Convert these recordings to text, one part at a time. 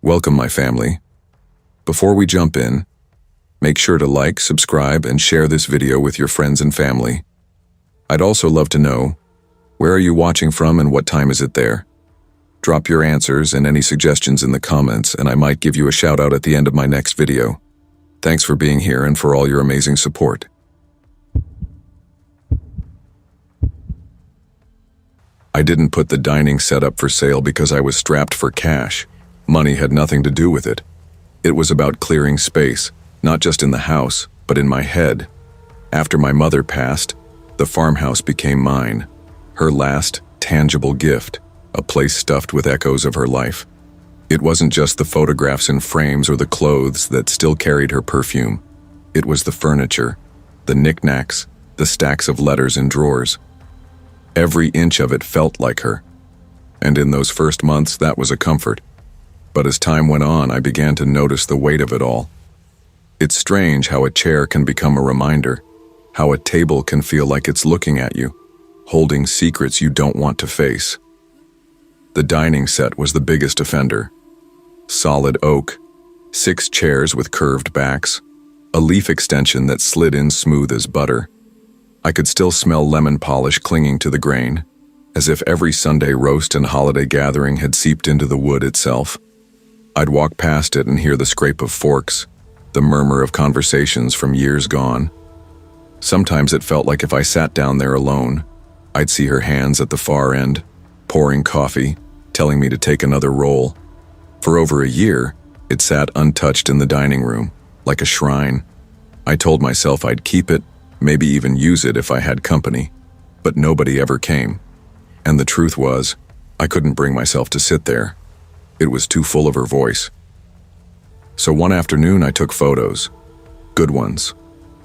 Welcome, my family. Before we jump in, make sure to like, subscribe, and share this video with your friends and family. I'd also love to know, where are you watching from and what time is it there? Drop your answers and any suggestions in the comments, and I might give you a shout out at the end of my next video. Thanks for being here and for all your amazing support. I didn't put the dining set up for sale because I was strapped for cash. Money had nothing to do with it. It was about clearing space, not just in the house, but in my head. After my mother passed, the farmhouse became mine, her last tangible gift, a place stuffed with echoes of her life. It wasn't just the photographs in frames or the clothes that still carried her perfume. It was the furniture, the knickknacks, the stacks of letters in drawers. Every inch of it felt like her. And in those first months, that was a comfort. But as time went on, I began to notice the weight of it all. It's strange how a chair can become a reminder, how a table can feel like it's looking at you, holding secrets you don't want to face. The dining set was the biggest offender. Solid oak, 6 chairs with curved backs, a leaf extension that slid in smooth as butter. I could still smell lemon polish clinging to the grain, as if every Sunday roast and holiday gathering had seeped into the wood itself. I'd walk past it and hear the scrape of forks, the murmur of conversations from years gone. Sometimes it felt like if I sat down there alone, I'd see her hands at the far end, pouring coffee, telling me to take another roll. For over a year, it sat untouched in the dining room, like a shrine. I told myself I'd keep it, maybe even use it if I had company, but nobody ever came. And the truth was, I couldn't bring myself to sit there. It was too full of her voice. So one afternoon I took photos. Good ones.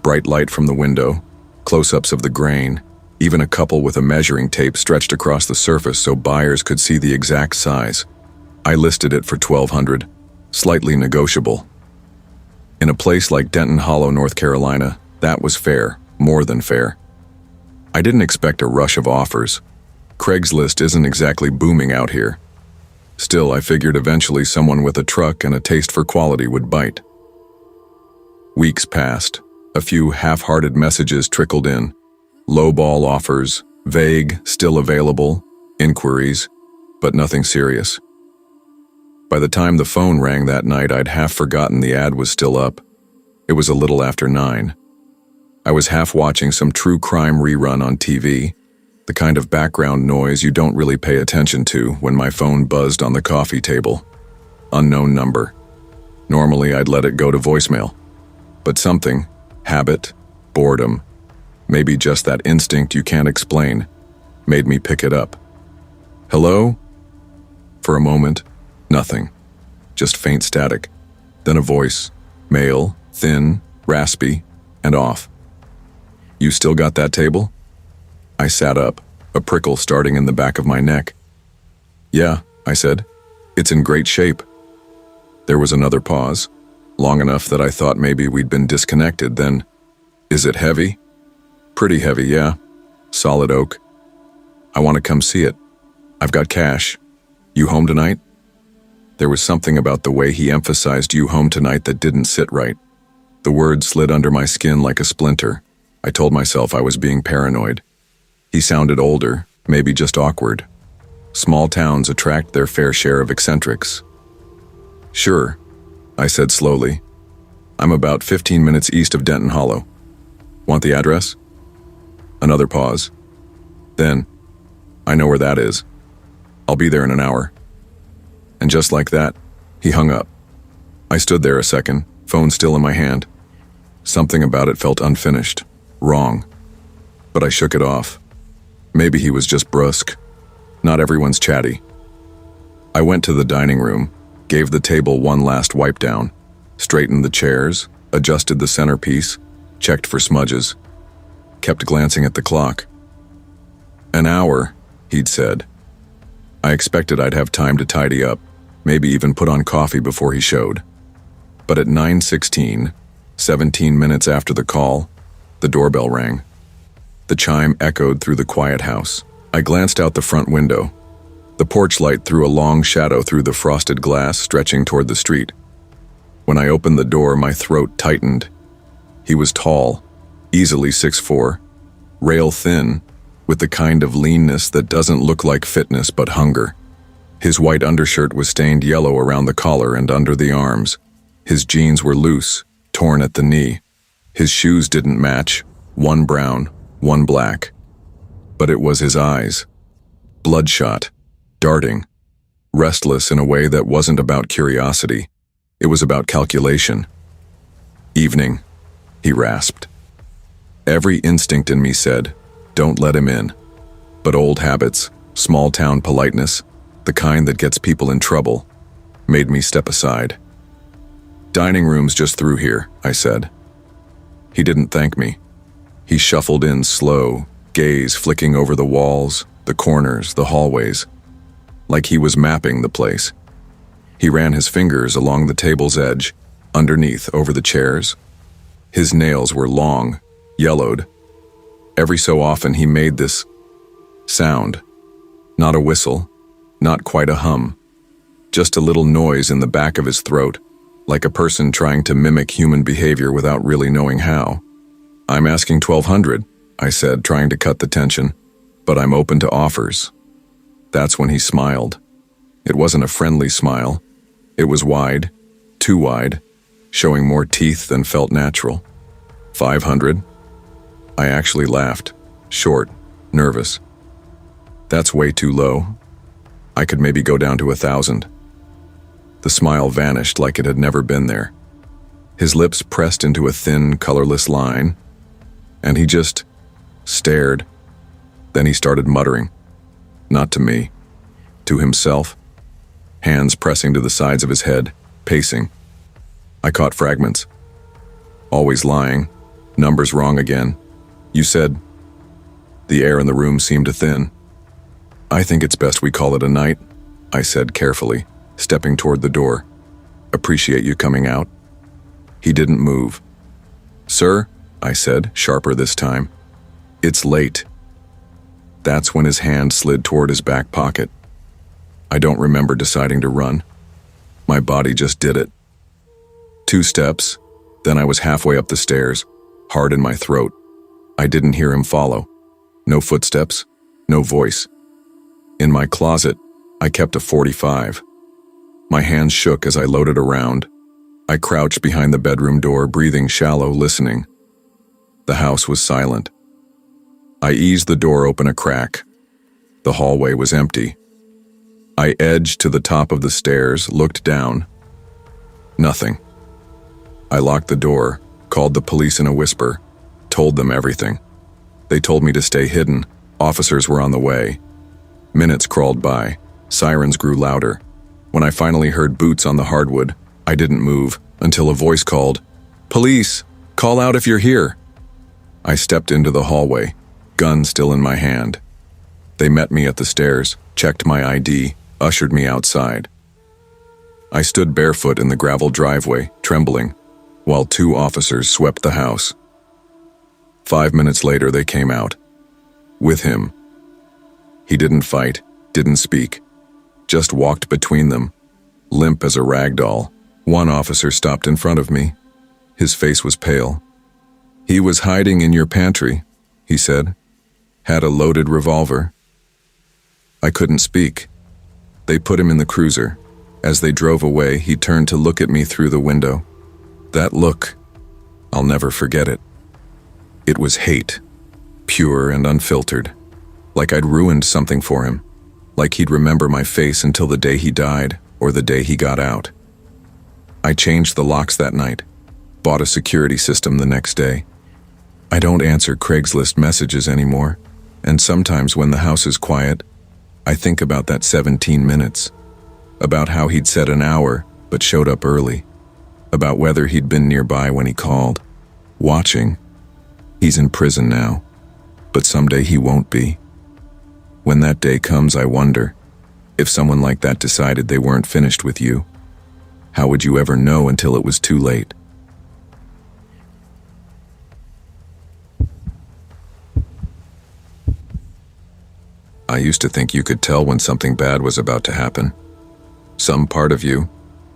Bright light from the window, close-ups of the grain, even a couple with a measuring tape stretched across the surface so buyers could see the exact size. I listed it for $1,200, slightly negotiable. In a place like Denton Hollow, North Carolina, that was fair, more than fair. I didn't expect a rush of offers. Craigslist isn't exactly booming out here. Still, I figured eventually someone with a truck and a taste for quality would bite. Weeks passed. A few half-hearted messages trickled in. Lowball offers, vague, still available, inquiries, but nothing serious. By the time the phone rang that night, I'd half forgotten the ad was still up. It was a little after 9. I was half watching some true crime rerun on TV, the kind of background noise you don't really pay attention to, when my phone buzzed on the coffee table. Unknown number. Normally I'd let it go to voicemail. But something, habit, boredom, maybe just that instinct you can't explain, made me pick it up. Hello? For a moment, nothing. Just faint static. Then a voice, male, thin, raspy, and off. You still got that table? I sat up, a prickle starting in the back of my neck. Yeah, I said. It's in great shape. There was another pause, long enough that I thought maybe we'd been disconnected. Then, is it heavy? Pretty heavy, yeah. Solid oak. I want to come see it. I've got cash. You home tonight? There was something about the way he emphasized "you home tonight" that didn't sit right. The word slid under my skin like a splinter. I told myself I was being paranoid. He sounded older, maybe just awkward. Small towns attract their fair share of eccentrics. Sure, I said slowly. I'm about 15 minutes east of Denton Hollow. Want the address? Another pause. Then, I know where that is. I'll be there in an hour. And just like that, he hung up. I stood there a second, phone still in my hand. Something about it felt unfinished, wrong. But I shook it off. Maybe he was just brusque. Not everyone's chatty. I went to the dining room, gave the table one last wipe down, straightened the chairs, adjusted the centerpiece, checked for smudges, kept glancing at the clock. An hour, he'd said. I expected I'd have time to tidy up, maybe even put on coffee before he showed. But at 9:16, 17 minutes after the call, the doorbell rang. The chime echoed through the quiet house. I glanced out the front window. The porch light threw a long shadow through the frosted glass stretching toward the street. When I opened the door, my throat tightened. He was tall, easily 6'4", rail thin, with the kind of leanness that doesn't look like fitness but hunger. His white undershirt was stained yellow around the collar and under the arms. His jeans were loose, torn at the knee. His shoes didn't match, one brown, one black. But it was his eyes. Bloodshot, darting, restless in a way that wasn't about curiosity. It was about calculation. "Evening," he rasped. Every instinct in me said, don't let him in. But old habits, small-town politeness, the kind that gets people in trouble, made me step aside. "Dining room's just through here," I said. He didn't thank me. He shuffled in slow, gaze flicking over the walls, the corners, the hallways, like he was mapping the place. He ran his fingers along the table's edge, underneath, over the chairs. His nails were long, yellowed. Every so often he made this sound. Not a whistle, not quite a hum. Just a little noise in the back of his throat, like a person trying to mimic human behavior without really knowing how. "I'm asking 1,200, I said, trying to cut the tension, "but I'm open to offers." That's when he smiled. It wasn't a friendly smile. It was wide, too wide, showing more teeth than felt natural. 500? I actually laughed, short, nervous. That's way too low. I could maybe go down to 1,000. The smile vanished like it had never been there. His lips pressed into a thin, colorless line, and he just stared. Then he started muttering. Not to me, to himself, hands pressing to the sides of his head, pacing. I caught fragments. "Always lying, numbers wrong again. You said..." The air in the room seemed to thin. "I think it's best we call it a night," I said carefully, stepping toward the door. "Appreciate you coming out." He didn't move. "Sir," I said, sharper this time, "it's late." That's when his hand slid toward his back pocket. I don't remember deciding to run. My body just did it. 2 steps, then I was halfway up the stairs, hard in my throat. I didn't hear him follow. No footsteps, no voice. In my closet, I kept a .45. My hands shook as I loaded around. I crouched behind the bedroom door, breathing shallow, listening. The house was silent. I eased the door open a crack. The hallway was empty. I edged to the top of the stairs, looked down. Nothing. I locked the door, called the police in a whisper, told them everything. They told me to stay hidden. Officers were on the way. Minutes crawled by. Sirens grew louder. When I finally heard boots on the hardwood, I didn't move until a voice called, "Police! Call out if you're here!" I stepped into the hallway, gun still in my hand. They met me at the stairs, checked my ID, ushered me outside. I stood barefoot in the gravel driveway, trembling, while 2 officers swept the house. 5 minutes later, they came out. With him. He didn't fight, didn't speak, just walked between them, limp as a rag doll. One officer stopped in front of me. His face was pale. "He was hiding in your pantry," he said. "Had a loaded revolver." I couldn't speak. They put him in the cruiser. As they drove away, he turned to look at me through the window. That look, I'll never forget it. It was hate, pure and unfiltered, like I'd ruined something for him, like he'd remember my face until the day he died or the day he got out. I changed the locks that night, bought a security system the next day. I don't answer Craigslist messages anymore, and sometimes when the house is quiet, I think about that 17 minutes, about how he'd said an hour but showed up early, about whether he'd been nearby when he called, watching. He's in prison now, but someday he won't be. When that day comes, I wonder, if someone like that decided they weren't finished with you, how would you ever know until it was too late? I used to think you could tell when something bad was about to happen. Some part of you,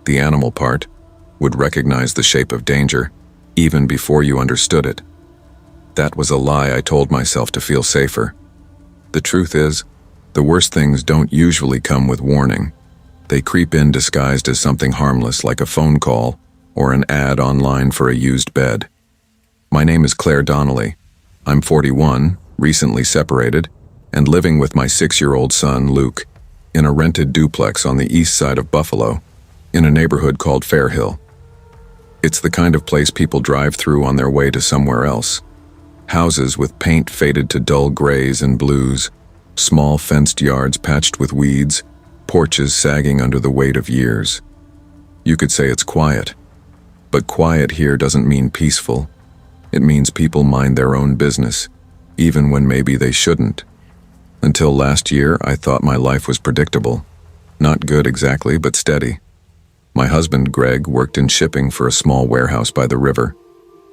the animal part, would recognize the shape of danger even before you understood it. That was a lie I told myself to feel safer. The truth is, the worst things don't usually come with warning. They creep in disguised as something harmless like a phone call or an ad online for a used bed. My name is Claire Donnelly. I'm 41, recently separated, and living with my 6-year-old son, Luke, in a rented duplex on the east side of Buffalo, in a neighborhood called Fairhill. It's the kind of place people drive through on their way to somewhere else. Houses with paint faded to dull grays and blues, small fenced yards patched with weeds, porches sagging under the weight of years. You could say it's quiet, but quiet here doesn't mean peaceful. It means people mind their own business, even when maybe they shouldn't. Until last year, I thought my life was predictable. Not good exactly, but steady. My husband, Greg, worked in shipping for a small warehouse by the river.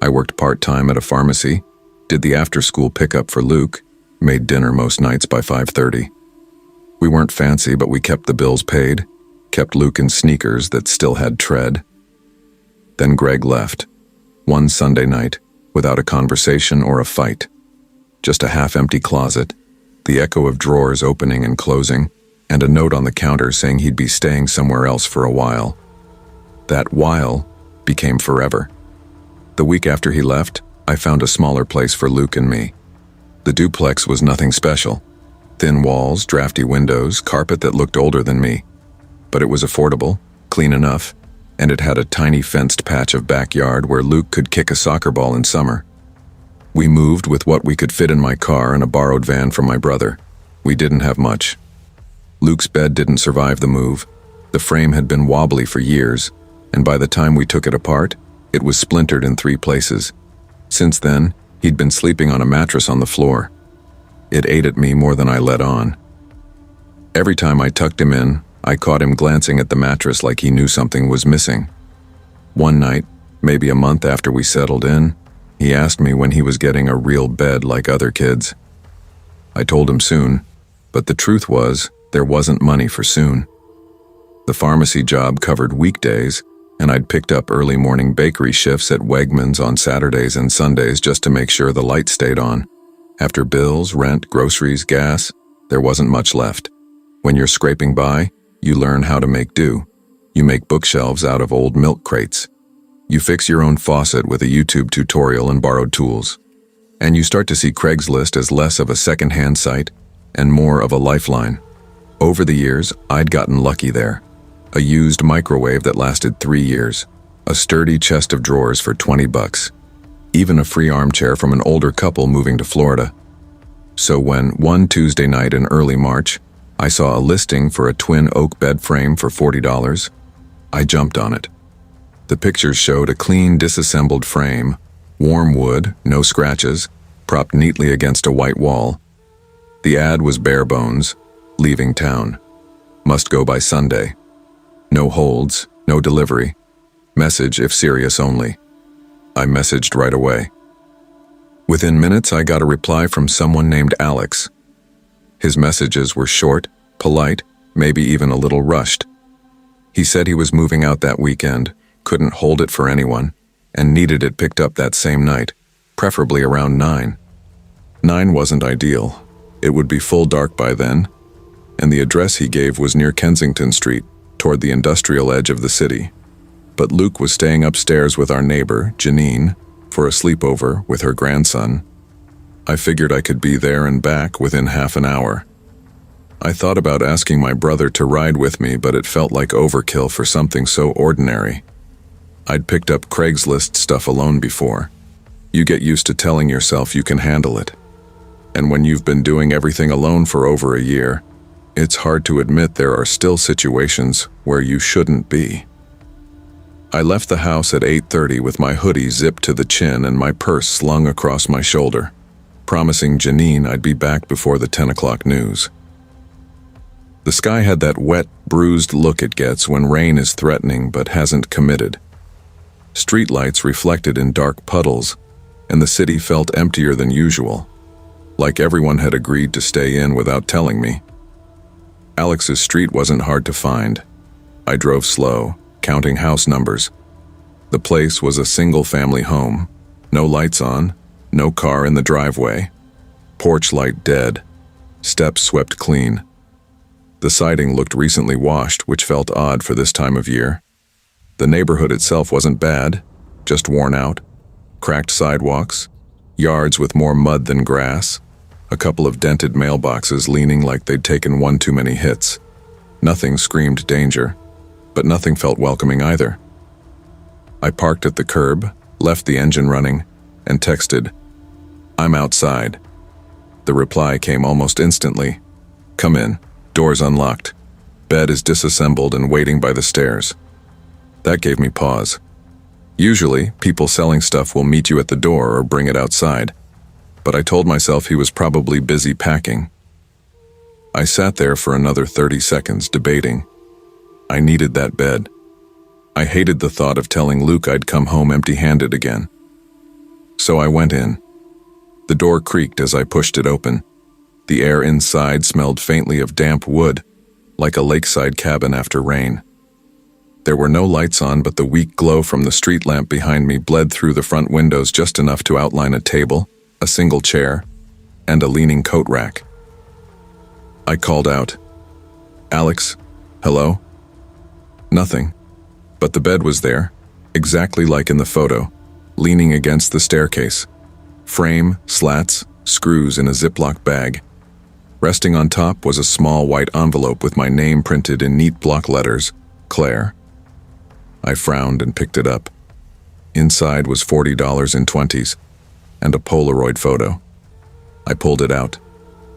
I worked part-time at a pharmacy, did the after-school pickup for Luke, made dinner most nights by 5:30. We weren't fancy, but we kept the bills paid, kept Luke in sneakers that still had tread. Then Greg left, one Sunday night, without a conversation or a fight. Just a half-empty closet, the echo of drawers opening and closing, and a note on the counter saying he'd be staying somewhere else for a while. That while became forever. The week after he left, I found a smaller place for Luke and me. The duplex was nothing special. Thin walls, drafty windows, carpet that looked older than me. But it was affordable, clean enough, and it had a tiny fenced patch of backyard where Luke could kick a soccer ball in summer. We moved with what we could fit in my car and a borrowed van from my brother. We didn't have much. Luke's bed didn't survive the move. The frame had been wobbly for years, and by the time we took it apart, it was splintered in 3 places. Since then, he'd been sleeping on a mattress on the floor. It ate at me more than I let on. Every time I tucked him in, I caught him glancing at the mattress like he knew something was missing. One night, maybe a month after we settled in, he asked me when he was getting a real bed like other kids. I told him soon, but the truth was, there wasn't money for soon. The pharmacy job covered weekdays, and I'd picked up early morning bakery shifts at Wegmans on Saturdays and Sundays just to make sure the light stayed on. After bills, rent, groceries, gas, there wasn't much left. When you're scraping by, you learn how to make do. You make bookshelves out of old milk crates. You fix your own faucet with a YouTube tutorial and borrowed tools. And you start to see Craigslist as less of a second-hand site and more of a lifeline. Over the years, I'd gotten lucky there. A used microwave that lasted 3 years. A sturdy chest of drawers for $20. Even a free armchair from an older couple moving to Florida. So when, one Tuesday night in early March, I saw a listing for a twin oak bed frame for $40, I jumped on it. The pictures showed a clean, disassembled frame, warm wood, no scratches, propped neatly against a white wall. The ad was bare bones, leaving town. Must go by Sunday. No holds, no delivery. Message if serious only. I messaged right away. Within minutes, I got a reply from someone named Alex. His messages were short, polite, maybe even a little rushed. He said he was moving out that weekend, couldn't hold it for anyone, and needed it picked up that same night, preferably around 9. 9 wasn't ideal. It would be full dark by then, and the address he gave was near Kensington Street, toward the industrial edge of the city. But Luke was staying upstairs with our neighbor, Janine, for a sleepover with her grandson. I figured I could be there and back within half an hour. I thought about asking my brother to ride with me, but it felt like overkill for something so ordinary. I'd picked up Craigslist stuff alone before. You get used to telling yourself you can handle it. And when you've been doing everything alone for over a year, it's hard to admit there are still situations where you shouldn't be. I left the house at 8:30 with my hoodie zipped to the chin and my purse slung across my shoulder, promising Janine I'd be back before the 10 o'clock news. The sky had that wet, bruised look it gets when rain is threatening but hasn't committed. Streetlights reflected in dark puddles, and the city felt emptier than usual. like everyone had agreed to stay in without telling me. Alex's street wasn't hard to find. I drove slow, counting house numbers. The place was a single-family home. No lights on, no car in the driveway. Porch light dead. Steps swept clean. The siding looked recently washed, which felt odd for this time of year. The neighborhood itself wasn't bad, just worn out. Cracked sidewalks, yards with more mud than grass, a couple of dented mailboxes leaning like they'd taken one too many hits. Nothing screamed danger, but nothing felt welcoming either. I parked at the curb, left the engine running, and texted, "I'm outside." The reply came almost instantly. "Come in, door's unlocked. Bed is disassembled and waiting by the stairs." That gave me pause. Usually, people selling stuff will meet you at the door or bring it outside, but I told myself he was probably busy packing. I sat there for another 30 seconds debating. I needed that bed. I hated the thought of telling Luke I'd come home empty-handed again. So I went in. The door creaked as I pushed it open. The air inside smelled faintly of damp wood, like a lakeside cabin after rain. There were no lights on, but the weak glow from the street lamp behind me bled through the front windows just enough to outline a table, a single chair, and a leaning coat rack. I called out, "Alex, hello?" Nothing, but the bed was there, exactly like in the photo, leaning against the staircase. Frame, slats, screws in a Ziploc bag. Resting on top was a small white envelope with my name printed in neat block letters, Claire. I frowned and picked it up. Inside was $40 in 20s and a Polaroid photo. I pulled it out,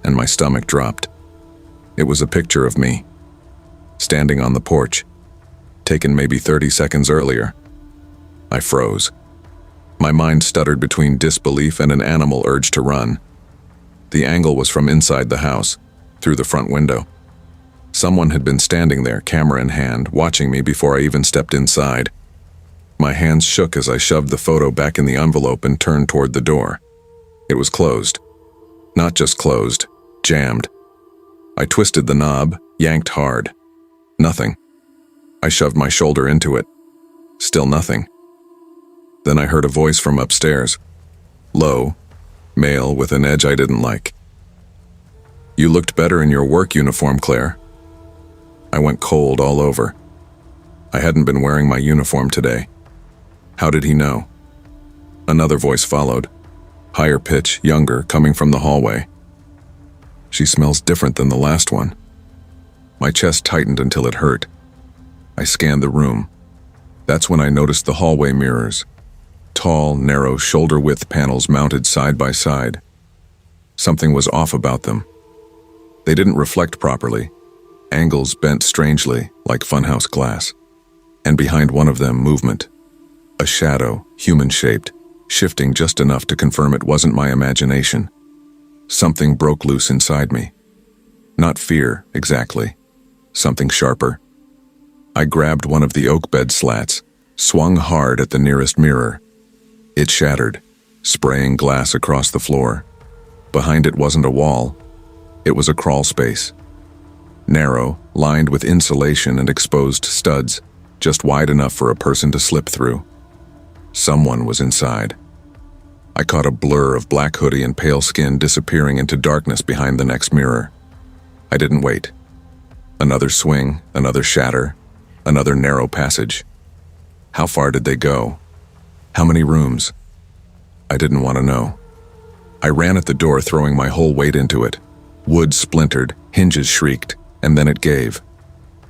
and my stomach dropped. It was a picture of me, standing on the porch, taken maybe 30 seconds earlier. I froze. My mind stuttered between disbelief and an animal urge to run. The angle was from inside the house, through the front window. Someone had been standing there, camera in hand, watching me before I even stepped inside. My hands shook as I shoved the photo back in the envelope and turned toward the door. It was closed. Not just closed, jammed. I twisted the knob, yanked hard. Nothing. I shoved my shoulder into it. Still nothing. Then I heard a voice from upstairs. Low, male with an edge I didn't like. "You looked better in your work uniform, Claire." I went cold all over. I hadn't been wearing my uniform today. How did he know? Another voice followed, higher pitch, younger, coming from the hallway. "She smells different than the last one." My chest tightened until it hurt. I scanned the room. That's when I noticed the hallway mirrors. Tall, narrow, shoulder-width panels mounted side by side. Something was off about them. They didn't reflect properly. Angles bent strangely, like funhouse glass. And behind one of them, movement. A shadow, human-shaped, shifting just enough to confirm it wasn't my imagination. Something broke loose inside me. Not fear, exactly. Something sharper. I grabbed one of the oak bed slats, swung hard at the nearest mirror. It shattered, spraying glass across the floor. Behind it wasn't a wall. It was a crawl space. Narrow, lined with insulation and exposed studs, just wide enough for a person to slip through. Someone was inside. I caught a blur of black hoodie and pale skin disappearing into darkness behind the next mirror. I didn't wait. Another swing, another shatter, another narrow passage. How far did they go? How many rooms? I didn't want to know. I ran at the door, throwing my whole weight into it. Wood splintered, hinges shrieked, and then it gave.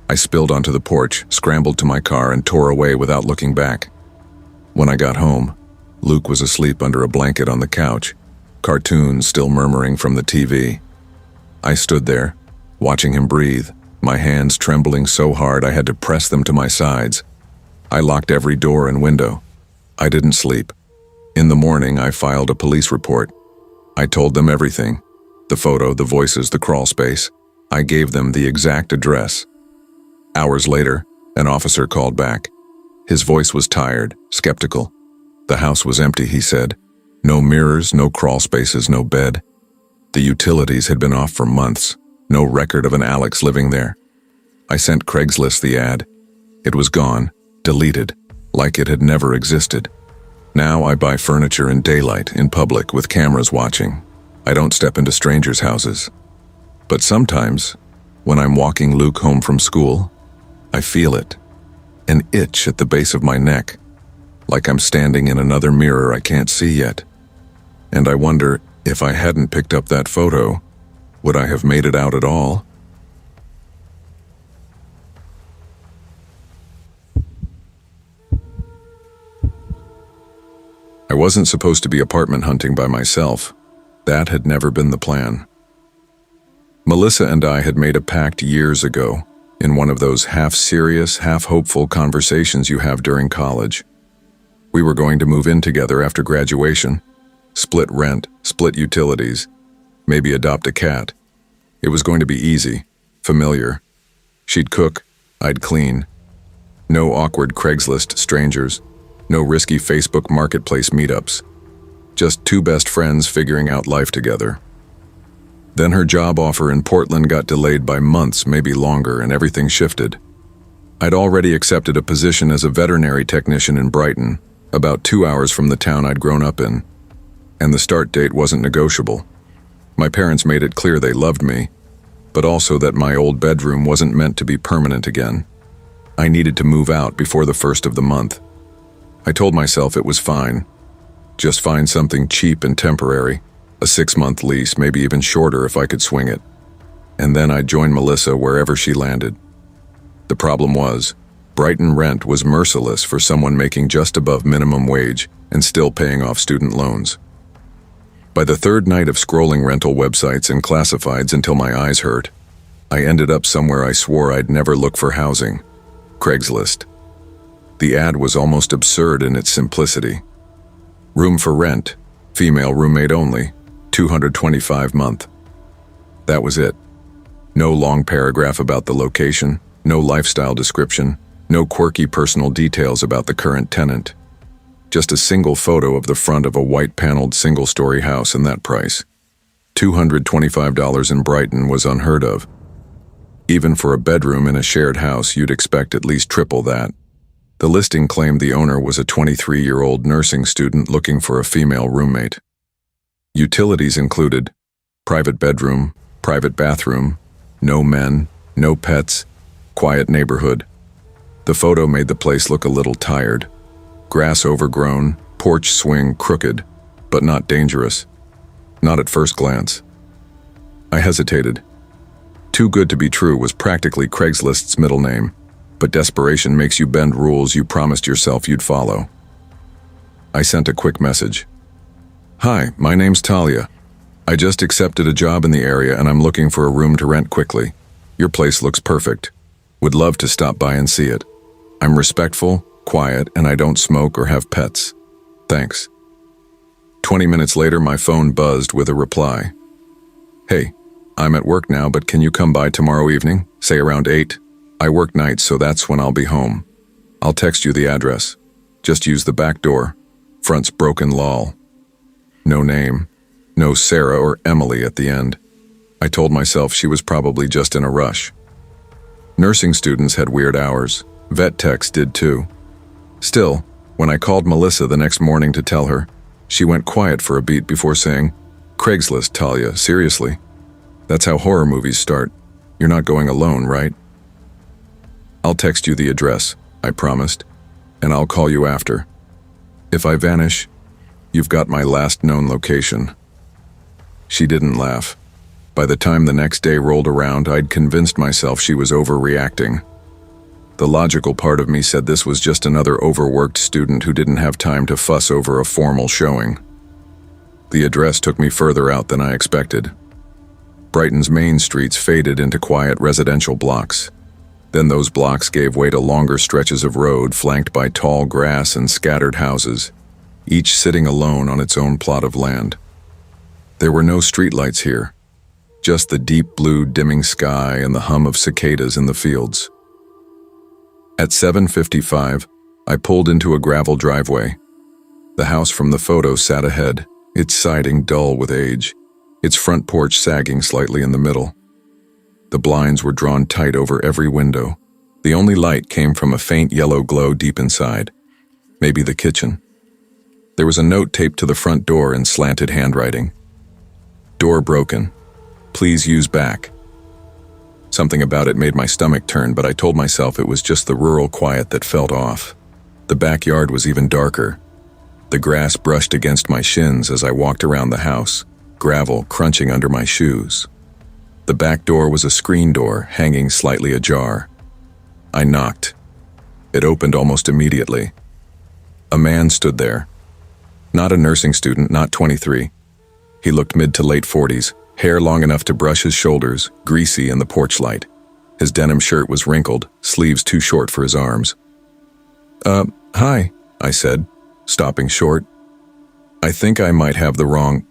I spilled onto the porch, scrambled to my car, and tore away without looking back. When I got home, Luke was asleep under a blanket on the couch, cartoons still murmuring from the TV. I stood there, watching him breathe, my hands trembling so hard I had to press them to my sides. I locked every door and window. I didn't sleep. In the morning, I filed a police report. I told them everything. The photo, the voices, the crawl space. I gave them the exact address. Hours later, an officer called back. His voice was tired, skeptical. The house was empty, he said. No mirrors, no crawl spaces, no bed. The utilities had been off for months, no record of an Alex living there. I sent Craigslist the ad. It was gone, deleted, like it had never existed. Now I buy furniture in daylight, in public, with cameras watching. I don't step into strangers' houses. But sometimes, when I'm walking Luke home from school, I feel it. An itch at the base of my neck, like I'm standing in another mirror I can't see yet. And I wonder, if I hadn't picked up that photo, would I have made it out at all? I wasn't supposed to be apartment hunting by myself. That had never been the plan. Melissa and I had made a pact years ago, in one of those half-serious, half-hopeful conversations you have during college. We were going to move in together after graduation, split rent, split utilities, maybe adopt a cat. It was going to be easy, familiar. She'd cook, I'd clean. No awkward Craigslist strangers, no risky Facebook marketplace meetups. Just two best friends figuring out life together. Then her job offer in Portland got delayed by months, maybe longer, and everything shifted. I'd already accepted a position as a veterinary technician in Brighton, about 2 hours from the town I'd grown up in. And the start date wasn't negotiable. My parents made it clear they loved me, but also that my old bedroom wasn't meant to be permanent again. I needed to move out before the first of the month. I told myself it was fine. Just find something cheap and temporary, a 6-month lease, maybe even shorter if I could swing it. And then I'd join Melissa wherever she landed. The problem was, Brighton rent was merciless for someone making just above minimum wage and still paying off student loans. By the third night of scrolling rental websites and classifieds until my eyes hurt, I ended up somewhere I swore I'd never look for housing: Craigslist. The ad was almost absurd in its simplicity. Room for rent, female roommate only, $225 month. That was it. No long paragraph about the location, no lifestyle description, no quirky personal details about the current tenant. Just a single photo of the front of a white-paneled single-story house, and that price. $225 in Brighton was unheard of. Even for a bedroom in a shared house, you'd expect at least triple that. The listing claimed the owner was a 23-year-old nursing student looking for a female roommate. Utilities included private bedroom, private bathroom, no men, no pets, quiet neighborhood. The photo made the place look a little tired. Grass overgrown, porch swing crooked, but not dangerous. Not at first glance. I hesitated. Too good to be true was practically Craigslist's middle name, but desperation makes you bend rules you promised yourself you'd follow. I sent a quick message. "Hi, my name's Talia. I just accepted a job in the area and I'm looking for a room to rent quickly. Your place looks perfect. Would love to stop by and see it. I'm respectful, quiet, and I don't smoke or have pets. Thanks." 20 minutes later, my phone buzzed with a reply. "Hey, I'm at work now, but can you come by tomorrow evening, say around 8? I work nights, so that's when I'll be home. I'll text you the address. Just use the back door. Front's broken lol." No name. No Sarah or Emily at the end. I told myself she was probably just in a rush. Nursing students had weird hours. Vet techs did too. Still, when I called Melissa the next morning to tell her, she went quiet for a beat before saying, "Craigslist, Talia, seriously? That's how horror movies start. You're not going alone, right?" "I'll text you the address," I promised, "and I'll call you after. If I vanish, you've got my last known location." She didn't laugh. By the time the next day rolled around, I'd convinced myself she was overreacting. The logical part of me said this was just another overworked student who didn't have time to fuss over a formal showing. The address took me further out than I expected. Brighton's main streets faded into quiet residential blocks. Then those blocks gave way to longer stretches of road flanked by tall grass and scattered houses, each sitting alone on its own plot of land. There were no streetlights here, just the deep blue dimming sky and the hum of cicadas in the fields. At 7:55, I pulled into a gravel driveway. The house from the photo sat ahead, its siding dull with age. its front porch sagging slightly in the middle. The blinds were drawn tight over every window. The only light came from a faint yellow glow deep inside, maybe the kitchen. There was a note taped to the front door in slanted handwriting. Door broken. Please use back. Something about it made my stomach turn, but I told myself it was just the rural quiet that felt off. The backyard was even darker. The grass brushed against my shins as I walked around the house, gravel crunching under my shoes. The back door was a screen door, hanging slightly ajar. I knocked. It opened almost immediately. A man stood there. Not a nursing student, not 23. He looked mid to late 40s, hair long enough to brush his shoulders, greasy in the porch light. His denim shirt was wrinkled, sleeves too short for his arms. Hi, I said, stopping short. I think I might have the wrong...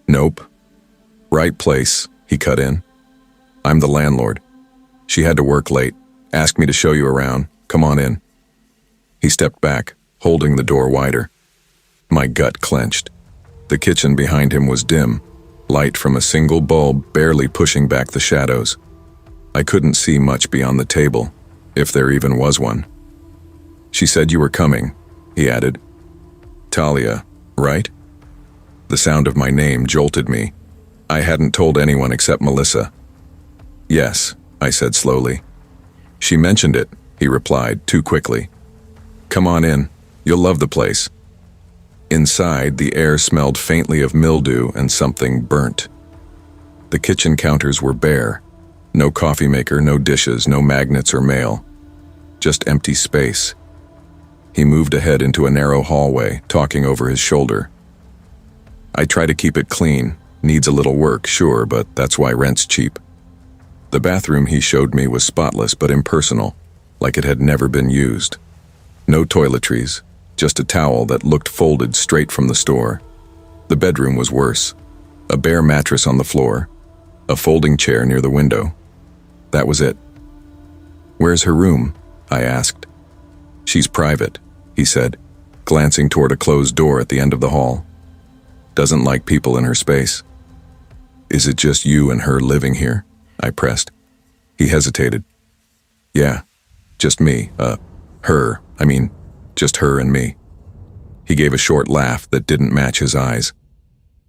Nope. Right place, he cut in. I'm the landlord. She had to work late. Asked me to show you around. Come on in. He stepped back, holding the door wider. My gut clenched. The kitchen behind him was dim, light from a single bulb barely pushing back the shadows. I couldn't see much beyond the table, if there even was one. She said you were coming, he added. Talia, right? The sound of my name jolted me. I hadn't told anyone except Melissa. Yes, I said slowly. She mentioned it, he replied, too quickly. Come on in, you'll love the place. Inside, the air smelled faintly of mildew and something burnt. The kitchen counters were bare. No coffee maker, no dishes, no magnets or mail. Just empty space. He moved ahead into a narrow hallway, talking over his shoulder. I try to keep it clean. Needs a little work, sure, but that's why rent's cheap. The bathroom he showed me was spotless but impersonal, like it had never been used. No toiletries, just a towel that looked folded straight from the store. The bedroom was worse. A bare mattress on the floor. A folding chair near the window. That was it. Where's her room? I asked. She's private, he said, glancing toward a closed door at the end of the hall. Doesn't like people in her space. Is it just you and her living here? I pressed. He hesitated. Yeah, just me, just her and me. He gave a short laugh that didn't match his eyes.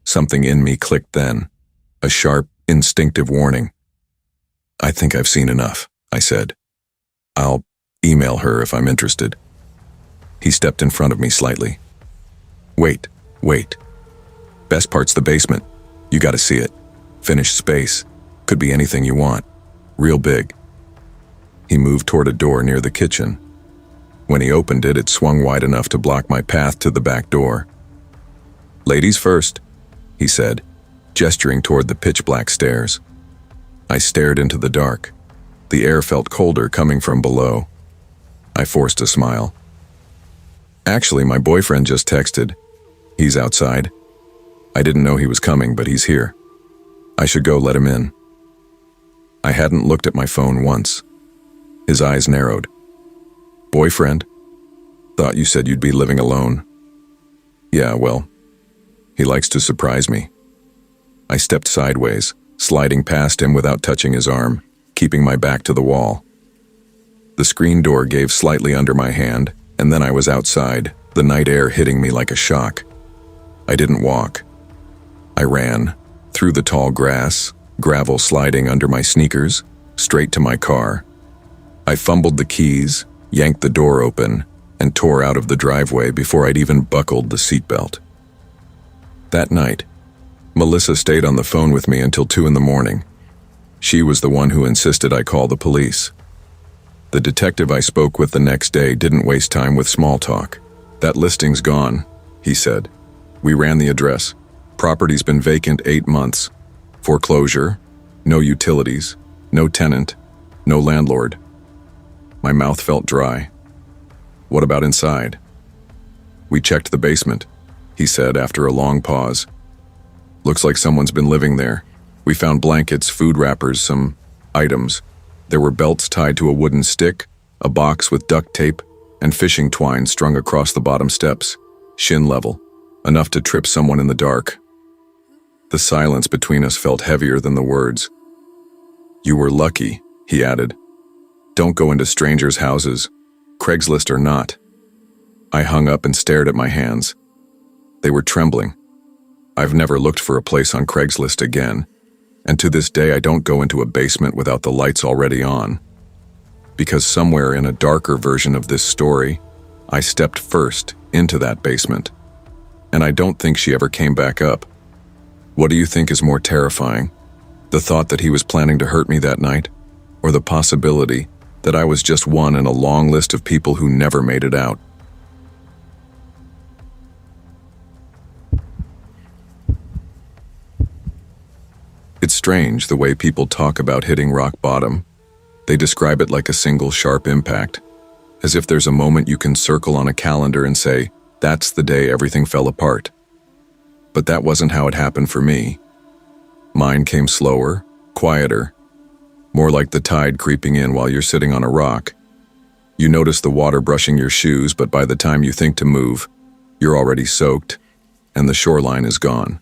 Something in me clicked then, a sharp, instinctive warning. I think I've seen enough, I said. I'll email her if I'm interested. He stepped in front of me slightly. Wait. Best part's the basement. You gotta see it. Finished space. Could be anything you want. Real big. He moved toward a door near the kitchen. When he opened it, it swung wide enough to block my path to the back door. Ladies first, he said, gesturing toward the pitch-black stairs. I stared into the dark. The air felt colder coming from below. I forced a smile. Actually, my boyfriend just texted. He's outside. I didn't know he was coming, but he's here. I should go let him in. I hadn't looked at my phone once. His eyes narrowed. Boyfriend? Thought you said you'd be living alone. Yeah, well, he likes to surprise me. I stepped sideways, sliding past him without touching his arm, keeping my back to the wall. The screen door gave slightly under my hand, and then I was outside, the night air hitting me like a shock. I didn't walk. I ran, through the tall grass, gravel sliding under my sneakers, straight to my car. I fumbled the keys, yanked the door open, and tore out of the driveway before I'd even buckled the seatbelt. That night, Melissa stayed on the phone with me until 2 a.m. She was the one who insisted I call the police. The detective I spoke with the next day didn't waste time with small talk. That listing's gone, he said. We ran the address. Property's been vacant 8 months. Foreclosure, no utilities, no tenant, no landlord. My mouth felt dry. What about inside? We checked the basement, he said after a long pause. Looks like someone's been living there. We found blankets, food wrappers, some items. There were belts tied to a wooden stick, a box with duct tape, and fishing twine strung across the bottom steps, shin level, enough to trip someone in the dark. The silence between us felt heavier than the words. "You were lucky," he added. "Don't go into strangers' houses, Craigslist or not." I hung up and stared at my hands. They were trembling. I've never looked for a place on Craigslist again, and to this day I don't go into a basement without the lights already on. Because somewhere in a darker version of this story, I stepped first into that basement, and I don't think she ever came back up. What do you think is more terrifying? The thought that he was planning to hurt me that night, or the possibility that I was just one in a long list of people who never made it out? It's strange the way people talk about hitting rock bottom. They describe it like a single sharp impact, as if there's a moment you can circle on a calendar and say, "That's the day everything fell apart." But that wasn't how it happened for me. Mine came slower, quieter, more like the tide creeping in while you're sitting on a rock. You notice the water brushing your shoes, but by the time you think to move, you're already soaked, and the shoreline is gone.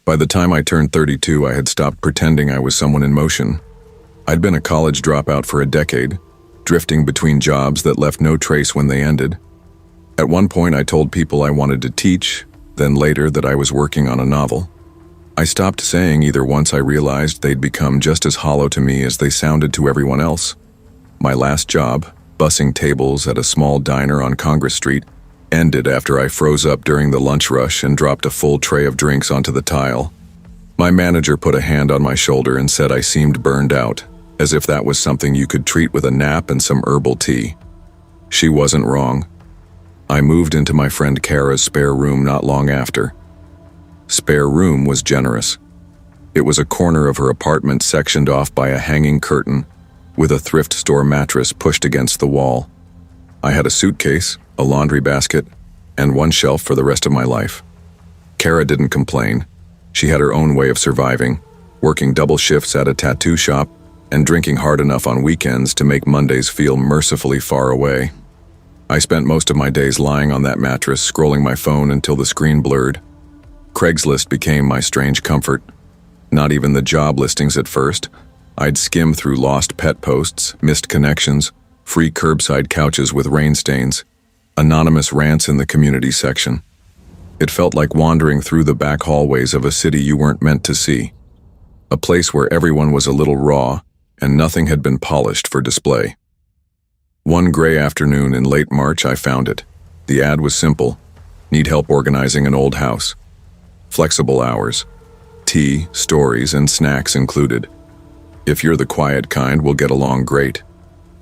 By the time I turned 32, I had stopped pretending I was someone in motion. I'd been a college dropout for a decade, drifting between jobs that left no trace when they ended. At one point, I told people I wanted to teach, then later that I was working on a novel. I stopped saying either once I realized they'd become just as hollow to me as they sounded to everyone else. My last job, bussing tables at a small diner on Congress Street, ended after I froze up during the lunch rush and dropped a full tray of drinks onto the tile. My manager put a hand on my shoulder and said I seemed burned out, as if that was something you could treat with a nap and some herbal tea. She wasn't wrong. I moved into my friend Kara's spare room not long after. Spare room was generous. It was a corner of her apartment sectioned off by a hanging curtain, with a thrift store mattress pushed against the wall. I had a suitcase, a laundry basket, and one shelf for the rest of my life. Kara didn't complain. She had her own way of surviving, working double shifts at a tattoo shop and drinking hard enough on weekends to make Mondays feel mercifully far away. I spent most of my days lying on that mattress, scrolling my phone until the screen blurred. Craigslist became my strange comfort. Not even the job listings at first. I'd skim through lost pet posts, missed connections, free curbside couches with rain stains, anonymous rants in the community section. It felt like wandering through the back hallways of a city you weren't meant to see. A place where everyone was a little raw and nothing had been polished for display. One gray afternoon in late March, I found it. The ad was simple. Need help organizing an old house. Flexible hours. Tea, stories, and snacks included. If you're the quiet kind, we'll get along great.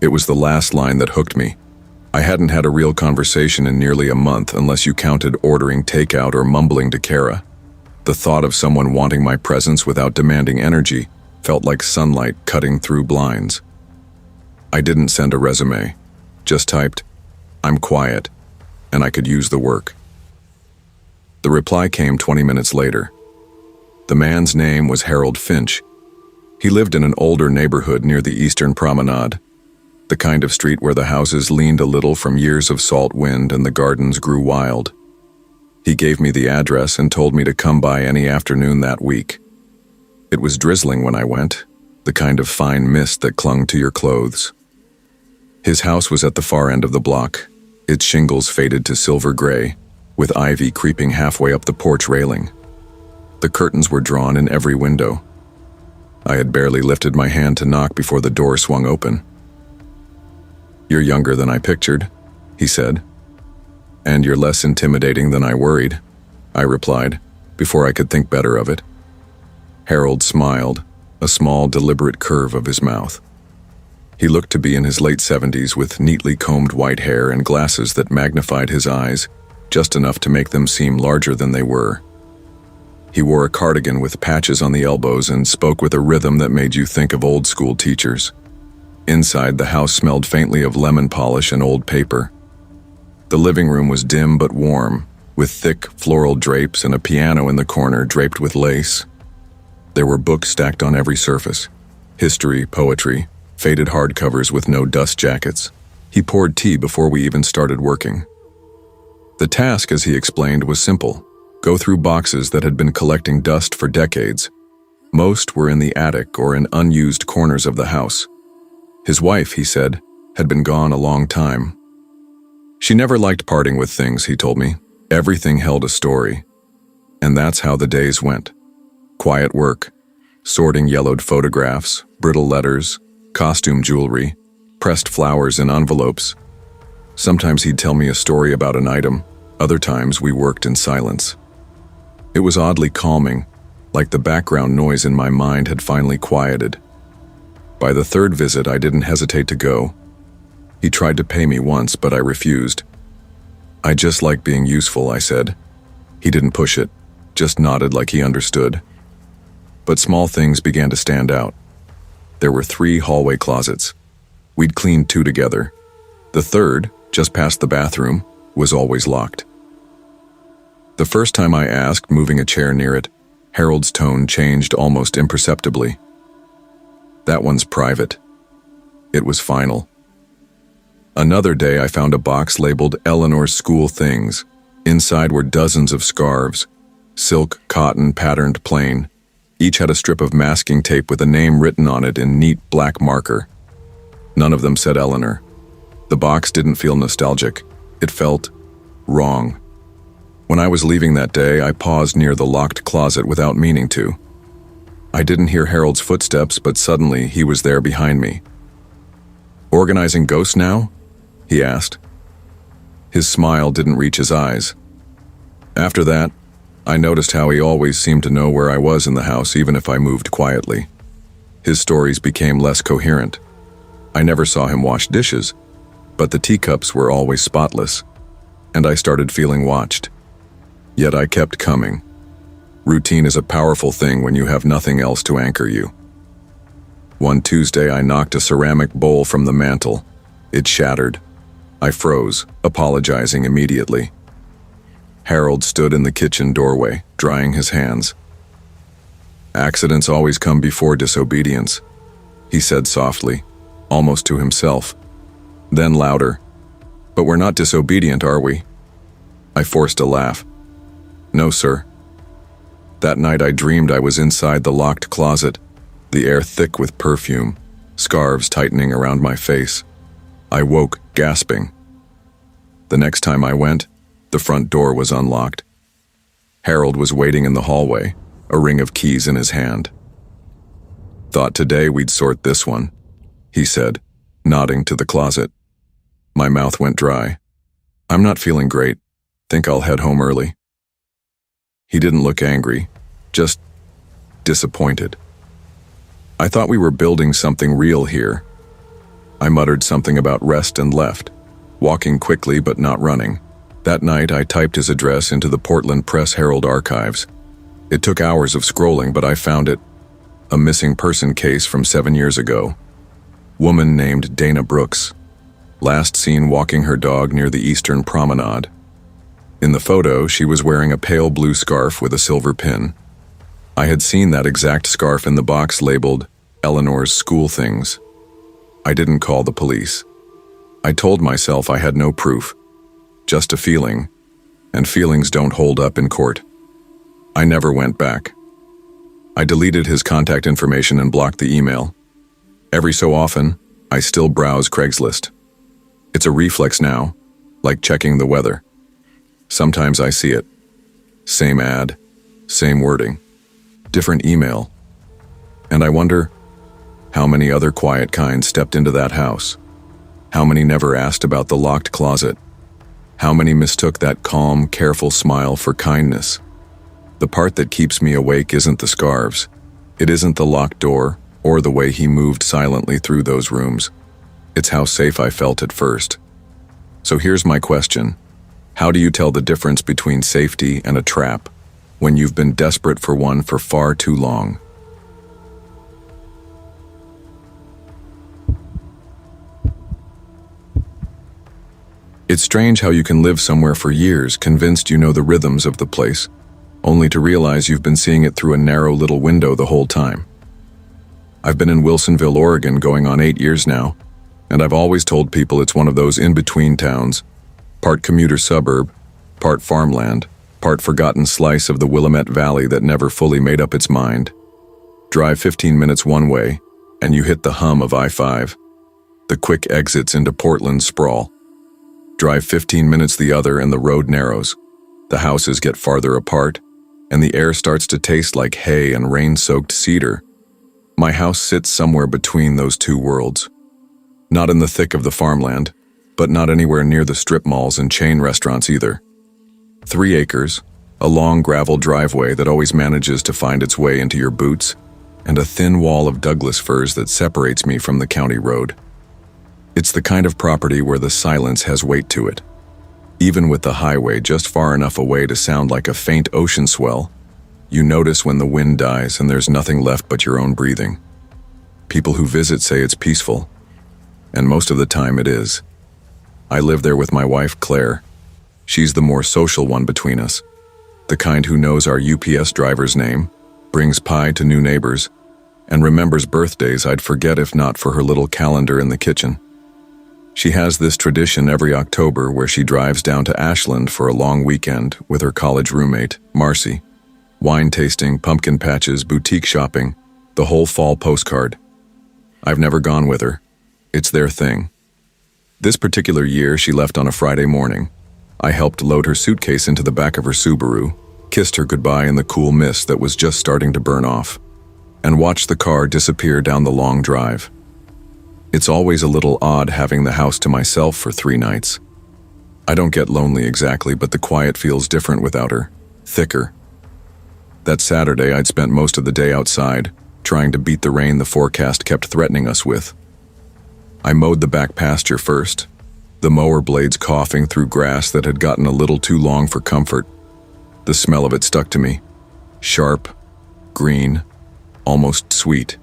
It was the last line that hooked me. I hadn't had a real conversation in nearly a month unless you counted ordering takeout or mumbling to Kara. The thought of someone wanting my presence without demanding energy felt like sunlight cutting through blinds. I didn't send a resume, just typed, "I'm quiet, and I could use the work." The reply came 20 minutes later. The man's name was Harold Finch. He lived in an older neighborhood near the Eastern Promenade, the kind of street where the houses leaned a little from years of salt wind and the gardens grew wild. He gave me the address and told me to come by any afternoon that week. It was drizzling when I went, the kind of fine mist that clung to your clothes. His house was at the far end of the block, its shingles faded to silver gray, with ivy creeping halfway up the porch railing. The curtains were drawn in every window. I had barely lifted my hand to knock before the door swung open. "You're younger than I pictured," he said. "And you're less intimidating than I worried," I replied, before I could think better of it. Harold smiled, a small, deliberate curve of his mouth. He looked to be in his late 70s with neatly combed white hair and glasses that magnified his eyes, just enough to make them seem larger than they were. He wore a cardigan with patches on the elbows and spoke with a rhythm that made you think of old-school teachers. Inside, the house smelled faintly of lemon polish and old paper. The living room was dim but warm, with thick floral drapes and a piano in the corner draped with lace. There were books stacked on every surface. History, poetry, faded hardcovers with no dust jackets. He poured tea before we even started working. The task, as he explained, was simple. go through boxes that had been collecting dust for decades. Most were in the attic or in unused corners of the house. His wife, he said, had been gone a long time. She never liked parting with things, he told me. Everything held a story. And that's how the days went. Quiet work, sorting yellowed photographs, brittle letters, costume jewelry, pressed flowers in envelopes. Sometimes he'd tell me a story about an item. Other times we worked in silence. It was oddly calming, like the background noise in my mind had finally quieted. By the third visit, I didn't hesitate to go. He tried to pay me once, but I refused. "I just like being useful," I said. He didn't push it, just nodded like he understood. But small things began to stand out. There were 3 hallway closets. We'd cleaned 2 together. The third, just past the bathroom, was always locked. The first time I asked, moving a chair near it, Harold's tone changed almost imperceptibly. "That one's private." It was final. Another day I found a box labeled Eleanor's School Things. Inside were dozens of scarves, silk, cotton, patterned plain. Each had a strip of masking tape with a name written on it in neat black marker. None of them said Eleanor. The box didn't feel nostalgic. It felt wrong. When I was leaving that day, I paused near the locked closet without meaning to. I didn't hear Harold's footsteps, but suddenly he was there behind me. "Organizing ghosts now?" he asked. His smile didn't reach his eyes. After that, I noticed how he always seemed to know where I was in the house, even if I moved quietly. His stories became less coherent. I never saw him wash dishes, but the teacups were always spotless, and I started feeling watched. Yet I kept coming. Routine is a powerful thing when you have nothing else to anchor you. One Tuesday, I knocked a ceramic bowl from the mantel. It shattered. I froze, apologizing immediately. Harold stood in the kitchen doorway, drying his hands. "Accidents always come before disobedience," he said softly, almost to himself. Then louder, "But we're not disobedient, are we?" I forced a laugh. "No, sir." That night I dreamed I was inside the locked closet, the air thick with perfume, scarves tightening around my face. I woke, gasping. The next time I went, the front door was unlocked. Harold was waiting in the hallway, a ring of keys in his hand. "Thought today we'd sort this one," he said, nodding to the closet. My mouth went dry. "I'm not feeling great. Think I'll head home early." He didn't look angry, just disappointed. I thought we were building something real here. I muttered something about rest and left, walking quickly but not running. That night I typed his address into the Portland Press Herald archives. It took hours of scrolling, but I found it. A missing person case from 7 years ago. Woman named Dana Brooks. Last seen walking her dog near the Eastern Promenade. In the photo, she was wearing a pale blue scarf with a silver pin. I had seen that exact scarf in the box labeled Eleanor's School Things. I didn't call the police. I told myself I had no proof, just a feeling, and feelings don't hold up in court. I never went back. I deleted his contact information and blocked the email. Every so often, I still browse Craigslist. It's a reflex now, like checking the weather. Sometimes I see it. Same ad, same wording, different email. And I wonder, how many other quiet kinds stepped into that house? How many never asked about the locked closet? How many mistook that calm, careful smile for kindness? The part that keeps me awake isn't the scarves. It isn't the locked door or the way he moved silently through those rooms. It's how safe I felt at first. So here's my question. How do you tell the difference between safety and a trap when you've been desperate for one for far too long? It's strange how you can live somewhere for years convinced you know the rhythms of the place, only to realize you've been seeing it through a narrow little window the whole time. I've been in Wilsonville, Oregon going on 8 years now, and I've always told people it's one of those in-between towns, part commuter suburb, part farmland, part-forgotten slice of the Willamette Valley that never fully made up its mind. Drive 15 minutes one way, and you hit the hum of I-5, the quick exits into Portland's sprawl. Drive 15 minutes the other and the road narrows. The houses get farther apart, and the air starts to taste like hay and rain-soaked cedar. My house sits somewhere between those two worlds. Not in the thick of the farmland, but not anywhere near the strip malls and chain restaurants either. 3 acres, a long gravel driveway that always manages to find its way into your boots, and a thin wall of Douglas firs that separates me from the county road. It's the kind of property where the silence has weight to it. Even with the highway just far enough away to sound like a faint ocean swell, you notice when the wind dies and there's nothing left but your own breathing. People who visit say it's peaceful, and most of the time it is. I live there with my wife, Claire. She's the more social one between us, the kind who knows our UPS driver's name, brings pie to new neighbors, and remembers birthdays I'd forget if not for her little calendar in the kitchen. She has this tradition every October where she drives down to Ashland for a long weekend with her college roommate, Marcy. Wine tasting, pumpkin patches, boutique shopping, the whole fall postcard. I've never gone with her. It's their thing. This particular year, she left on a Friday morning. I helped load her suitcase into the back of her Subaru, kissed her goodbye in the cool mist that was just starting to burn off, and watched the car disappear down the long drive. It's always a little odd having the house to myself for 3 nights. I don't get lonely exactly, but the quiet feels different without her, thicker. That Saturday, I'd spent most of the day outside, trying to beat the rain the forecast kept threatening us with. I mowed the back pasture first, the mower blades coughing through grass that had gotten a little too long for comfort. The smell of it stuck to me. Sharp, green, almost sweet.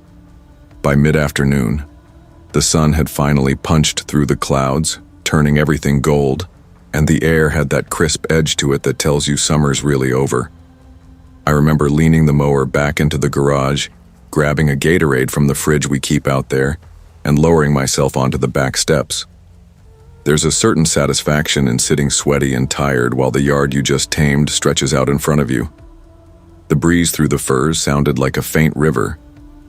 By mid-afternoon, the sun had finally punched through the clouds, turning everything gold, and the air had that crisp edge to it that tells you summer's really over. I remember leaning the mower back into the garage, grabbing a Gatorade from the fridge we keep out there, and lowering myself onto the back steps. There's a certain satisfaction in sitting sweaty and tired while the yard you just tamed stretches out in front of you. The breeze through the firs sounded like a faint river,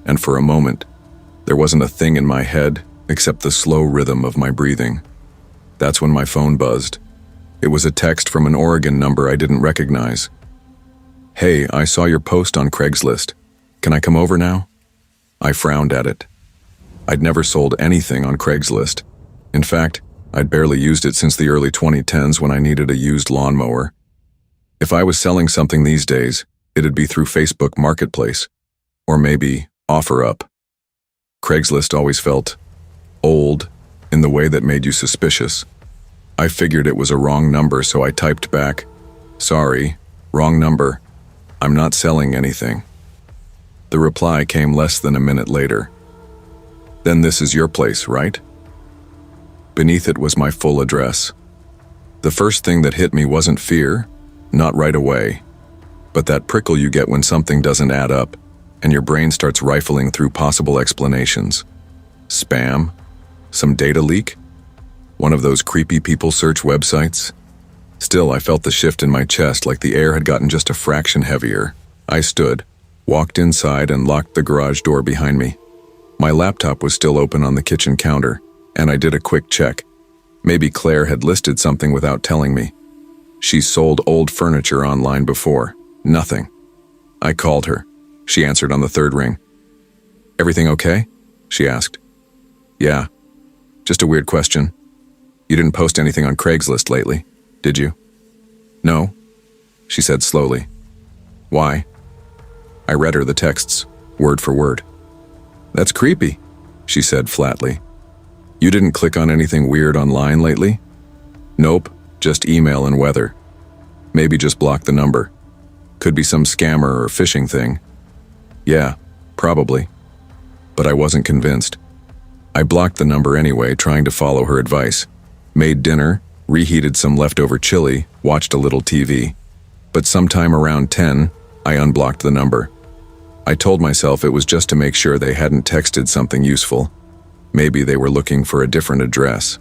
and for a moment, there wasn't a thing in my head except the slow rhythm of my breathing. That's when my phone buzzed. It was a text from an Oregon number I didn't recognize. "Hey, I saw your post on Craigslist. Can I come over now?" I frowned at it. I'd never sold anything on Craigslist. In fact, I'd barely used it since the early 2010s when I needed a used lawnmower. If I was selling something these days, it'd be through Facebook Marketplace, or maybe OfferUp. Craigslist always felt old in the way that made you suspicious. I figured it was a wrong number, so I typed back, "Sorry, wrong number. I'm not selling anything." The reply came less than a minute later. "Then this is your place, right?" Beneath it was my full address. The first thing that hit me wasn't fear, not right away, but that prickle you get when something doesn't add up, and your brain starts rifling through possible explanations. Spam? Some data leak? One of those creepy people search websites? Still, I felt the shift in my chest like the air had gotten just a fraction heavier. I stood, walked inside, and locked the garage door behind me. My laptop was still open on the kitchen counter, and I did a quick check. Maybe Claire had listed something without telling me. She's sold old furniture online before. Nothing. I called her. She answered on the 3rd ring. "Everything okay?" she asked. "Yeah. Just a weird question. You didn't post anything on Craigslist lately, did you?" "No," she said slowly. "Why?" I read her the texts, word for word. "That's creepy," she said flatly. "You didn't click on anything weird online lately?" "Nope, just email and weather. Maybe just block the number. Could be some scammer or phishing thing." "Yeah, probably." But I wasn't convinced. I blocked the number anyway, trying to follow her advice. Made dinner, reheated some leftover chili, watched a little TV. But sometime around 10, I unblocked the number. I told myself it was just to make sure they hadn't texted something useful. Maybe they were looking for a different address.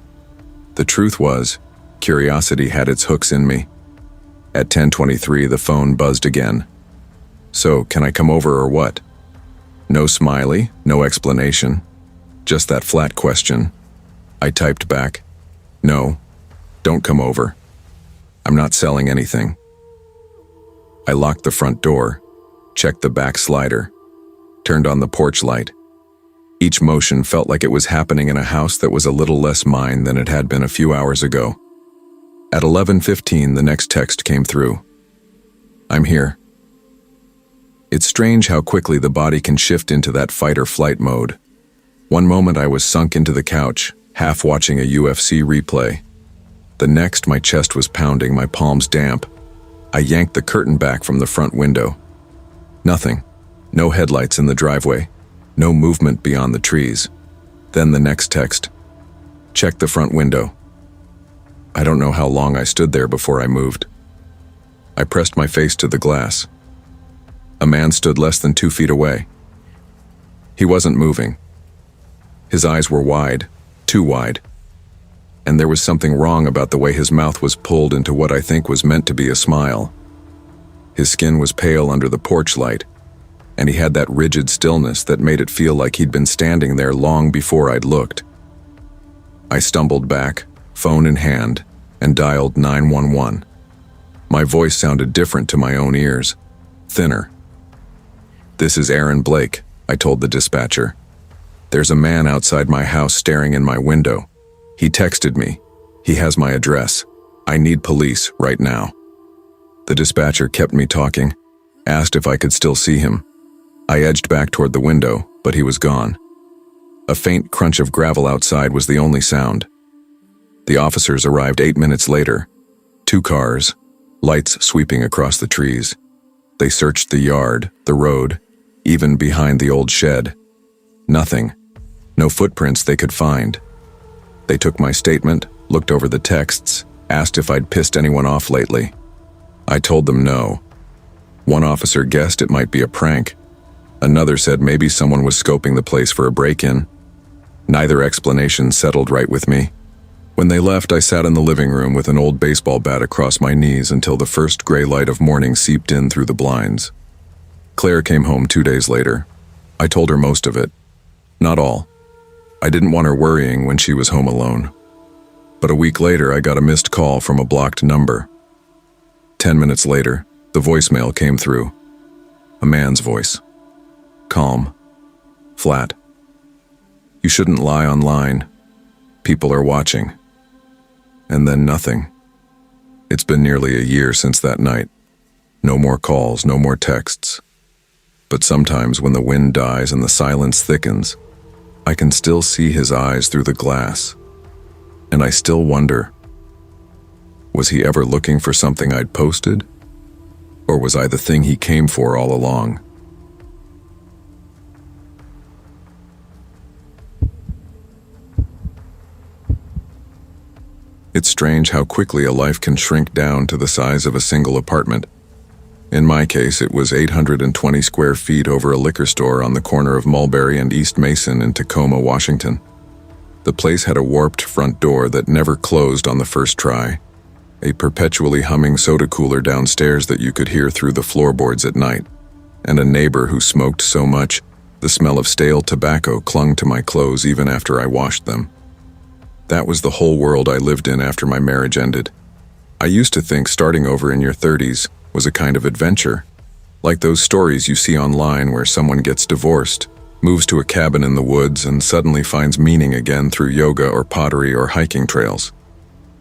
The truth was, curiosity had its hooks in me. At 10:23, the phone buzzed again. "So, can I come over or what?" No smiley, no explanation. Just that flat question. I typed back, "No, don't come over. I'm not selling anything." I locked the front door, checked the back slider, turned on the porch light. Each motion felt like it was happening in a house that was a little less mine than it had been a few hours ago. At 11:15, the next text came through. "I'm here." It's strange how quickly the body can shift into that fight-or-flight mode. One moment I was sunk into the couch, half watching a UFC replay. The next, my chest was pounding, my palms damp. I yanked the curtain back from the front window. Nothing. No headlights in the driveway. No movement beyond the trees. Then the next text. "Check the front window." I don't know how long I stood there before I moved. I pressed my face to the glass. A man stood less than 2 feet away. He wasn't moving. His eyes were wide, too wide. And there was something wrong about the way his mouth was pulled into what I think was meant to be a smile. His skin was pale under the porch light, and he had that rigid stillness that made it feel like he'd been standing there long before I'd looked. I stumbled back, phone in hand, and dialed 911. My voice sounded different to my own ears, thinner. "This is Aaron Blake," I told the dispatcher. "There's a man outside my house staring in my window. He texted me. He has my address. I need police right now." The dispatcher kept me talking, asked if I could still see him. I edged back toward the window, but he was gone. A faint crunch of gravel outside was the only sound. The officers arrived 8 minutes later. 2 cars, lights sweeping across the trees. They searched the yard, the road, even behind the old shed. Nothing. No footprints they could find. They took my statement, looked over the texts, asked if I'd pissed anyone off lately. I told them no. One officer guessed it might be a prank. Another said maybe someone was scoping the place for a break-in. Neither explanation settled right with me. When they left, I sat in the living room with an old baseball bat across my knees until the first gray light of morning seeped in through the blinds. Claire came home 2 days later. I told her most of it. Not all. I didn't want her worrying when she was home alone. But a week later, I got a missed call from a blocked number. 10 minutes later, the voicemail came through. A man's voice. Calm. Flat. "You shouldn't lie online. People are watching." And then nothing. It's been nearly a year since that night. No more calls, no more texts. But sometimes when the wind dies and the silence thickens, I can still see his eyes through the glass. And I still wonder, was he ever looking for something I'd posted? Or was I the thing he came for all along? It's strange how quickly a life can shrink down to the size of a single apartment. In my case, it was 820 square feet over a liquor store on the corner of Mulberry and East Mason in Tacoma, Washington. The place had a warped front door that never closed on the first try, a perpetually humming soda cooler downstairs that you could hear through the floorboards at night, and a neighbor who smoked so much the smell of stale tobacco clung to my clothes even after I washed them. That was the whole world I lived in after my marriage ended. I used to think starting over in your 30s was a kind of adventure, like those stories you see online where someone gets divorced, moves to a cabin in the woods, and suddenly finds meaning again through yoga or pottery or hiking trails.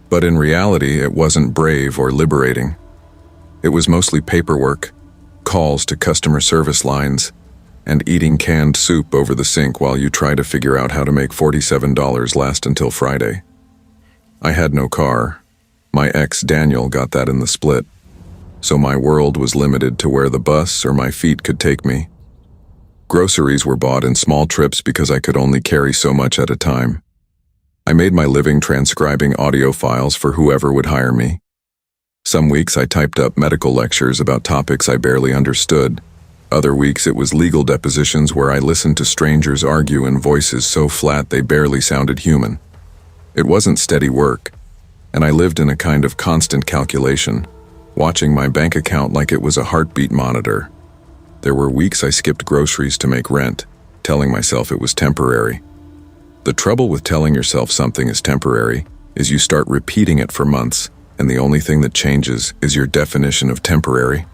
But in reality, it wasn't brave or liberating. It was mostly paperwork, calls to customer service lines, and eating canned soup over the sink while you try to figure out how to make $47 last until Friday. I had no car. My ex, Daniel, got that in the split. So my world was limited to where the bus or my feet could take me. Groceries were bought in small trips because I could only carry so much at a time. I made my living transcribing audio files for whoever would hire me. Some weeks I typed up medical lectures about topics I barely understood. Other weeks it was legal depositions where I listened to strangers argue in voices so flat they barely sounded human. It wasn't steady work, and I lived in a kind of constant calculation, watching my bank account like it was a heartbeat monitor. There were weeks I skipped groceries to make rent, telling myself it was temporary. The trouble with telling yourself something is temporary is you start repeating it for months, and the only thing that changes is your definition of temporary.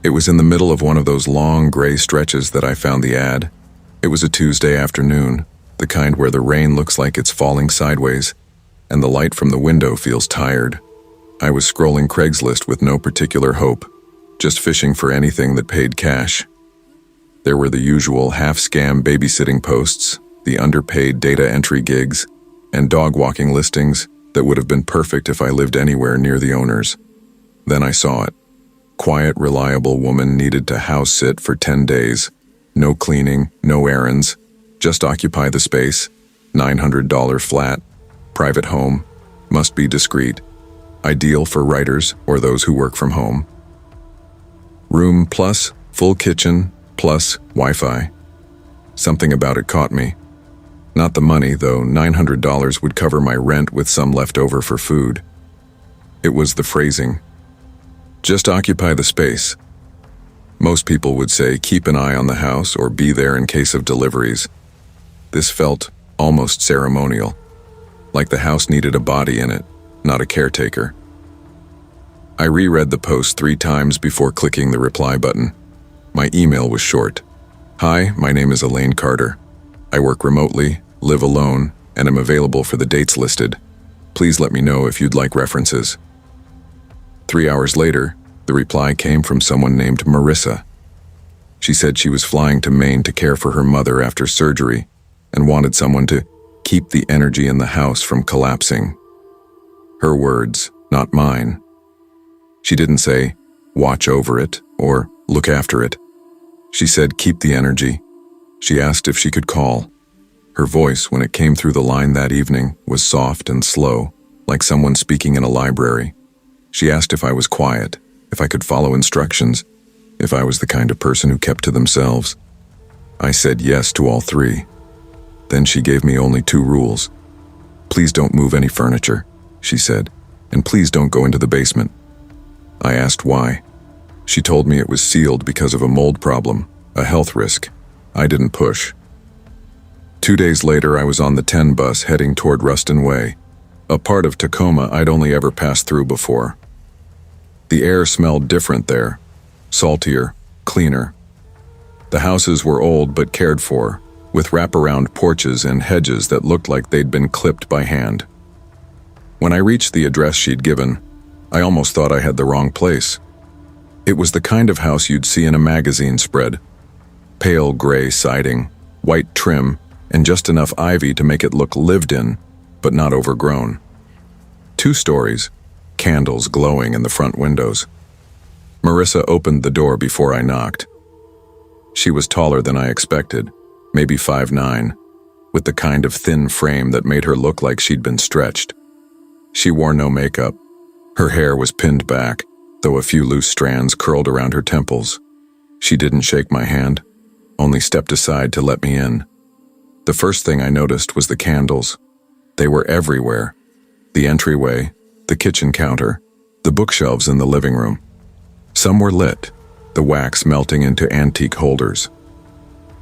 It was in the middle of one of those long gray stretches that I found the ad. It was a Tuesday afternoon, the kind where the rain looks like it's falling sideways, and the light from the window feels tired. I was scrolling Craigslist with no particular hope, just fishing for anything that paid cash. There were the usual half-scam babysitting posts, the underpaid data entry gigs, and dog-walking listings that would have been perfect if I lived anywhere near the owners. Then I saw it. Quiet, reliable woman needed to house sit for 10 days. No cleaning, no errands, just occupy the space, $900 flat, private home, must be discreet, ideal for writers or those who work from home. Room plus full kitchen plus Wi-Fi. Something about it caught me. Not the money, though $900 would cover my rent with some left over for food. It was the phrasing. Just occupy the space. Most people would say keep an eye on the house or be there in case of deliveries. This felt almost ceremonial, like the house needed a body in it, not a caretaker. I reread the post 3 times before clicking the reply button. My email was short. Hi, my name is Elaine Carter. I work remotely, live alone, and am available for the dates listed. Please let me know if you'd like references. 3 hours later, the reply came from someone named Marissa. She said she was flying to Maine to care for her mother after surgery and wanted someone to keep the energy in the house from collapsing. Her words, not mine. She didn't say, watch over it or look after it. She said, keep the energy. She asked if she could call. Her voice, when it came through the line that evening, was soft and slow, like someone speaking in a library. She asked if I was quiet, if I could follow instructions, if I was the kind of person who kept to themselves. I said yes to all 3. Then she gave me only 2 rules. Please don't move any furniture, she said, and please don't go into the basement. I asked why. She told me it was sealed because of a mold problem, a health risk. I didn't push. 2 days later, I was on the 10 bus heading toward Ruston Way, a part of Tacoma I'd only ever passed through before. The air smelled different there, saltier, cleaner. The houses were old but cared for, with wraparound porches and hedges that looked like they'd been clipped by hand. When I reached the address she'd given, I almost thought I had the wrong place. It was the kind of house you'd see in a magazine spread. Pale gray siding, white trim, and just enough ivy to make it look lived in, but not overgrown. 2 stories, candles glowing in the front windows. Marissa opened the door before I knocked. She was taller than I expected, maybe 5'9", with the kind of thin frame that made her look like she'd been stretched. She wore no makeup. Her hair was pinned back, though a few loose strands curled around her temples. She didn't shake my hand, only stepped aside to let me in. The first thing I noticed was the candles. They were everywhere. The entryway, the kitchen counter, the bookshelves in the living room. Some were lit, the wax melting into antique holders.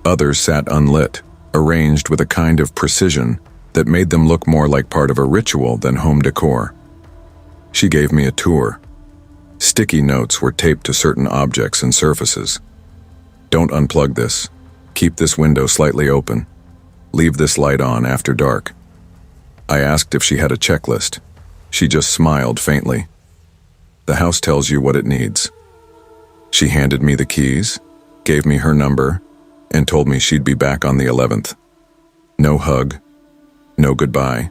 Others sat unlit, arranged with a kind of precision that made them look more like part of a ritual than home decor. She gave me a tour. Sticky notes were taped to certain objects and surfaces. Don't unplug this. Keep this window slightly open. Leave this light on after dark. I asked if she had a checklist. She just smiled faintly. The house tells you what it needs. She handed me the keys, gave me her number, and told me she'd be back on the 11th. No hug, no goodbye.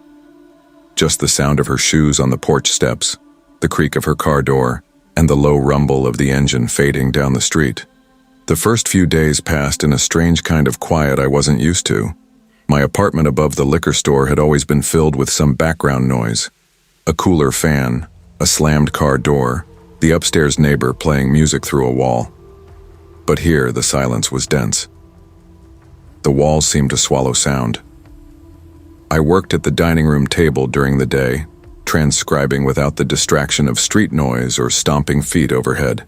Just the sound of her shoes on the porch steps, the creak of her car door, and the low rumble of the engine fading down the street. The first few days passed in a strange kind of quiet I wasn't used to. My apartment above the liquor store had always been filled with some background noise. A cooler fan, a slammed car door, the upstairs neighbor playing music through a wall. But here the silence was dense. The walls seemed to swallow sound. I worked at the dining room table during the day, transcribing without the distraction of street noise or stomping feet overhead.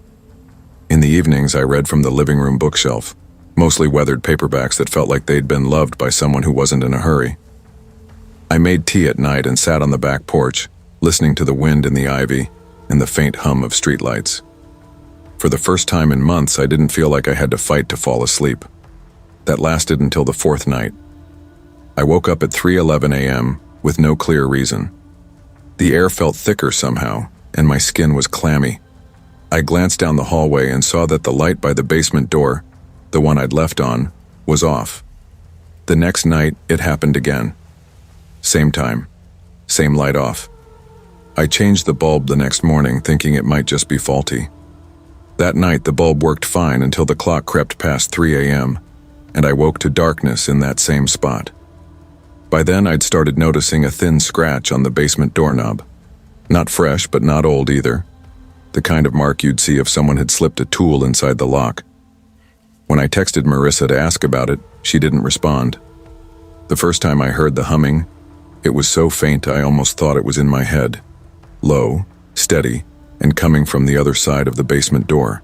In the evenings, I read from the living room bookshelf, mostly weathered paperbacks that felt like they'd been loved by someone who wasn't in a hurry. I made tea at night and sat on the back porch, listening to the wind in the ivy and the faint hum of streetlights. For the first time in months, I didn't feel like I had to fight to fall asleep. That lasted until the fourth night. I woke up at 3:11 a.m. with no clear reason. The air felt thicker somehow, and my skin was clammy. I glanced down the hallway and saw that the light by the basement door, the one I'd left on, was off. The next night, it happened again. Same time, same light off. I changed the bulb the next morning, thinking it might just be faulty. That night, the bulb worked fine until the clock crept past 3 a.m., and I woke to darkness in that same spot. By then, I'd started noticing a thin scratch on the basement doorknob. Not fresh, but not old either. The kind of mark you'd see if someone had slipped a tool inside the lock. When I texted Marissa to ask about it, she didn't respond. The first time I heard the humming, it was so faint I almost thought it was in my head. Low, steady, and coming from the other side of the basement door.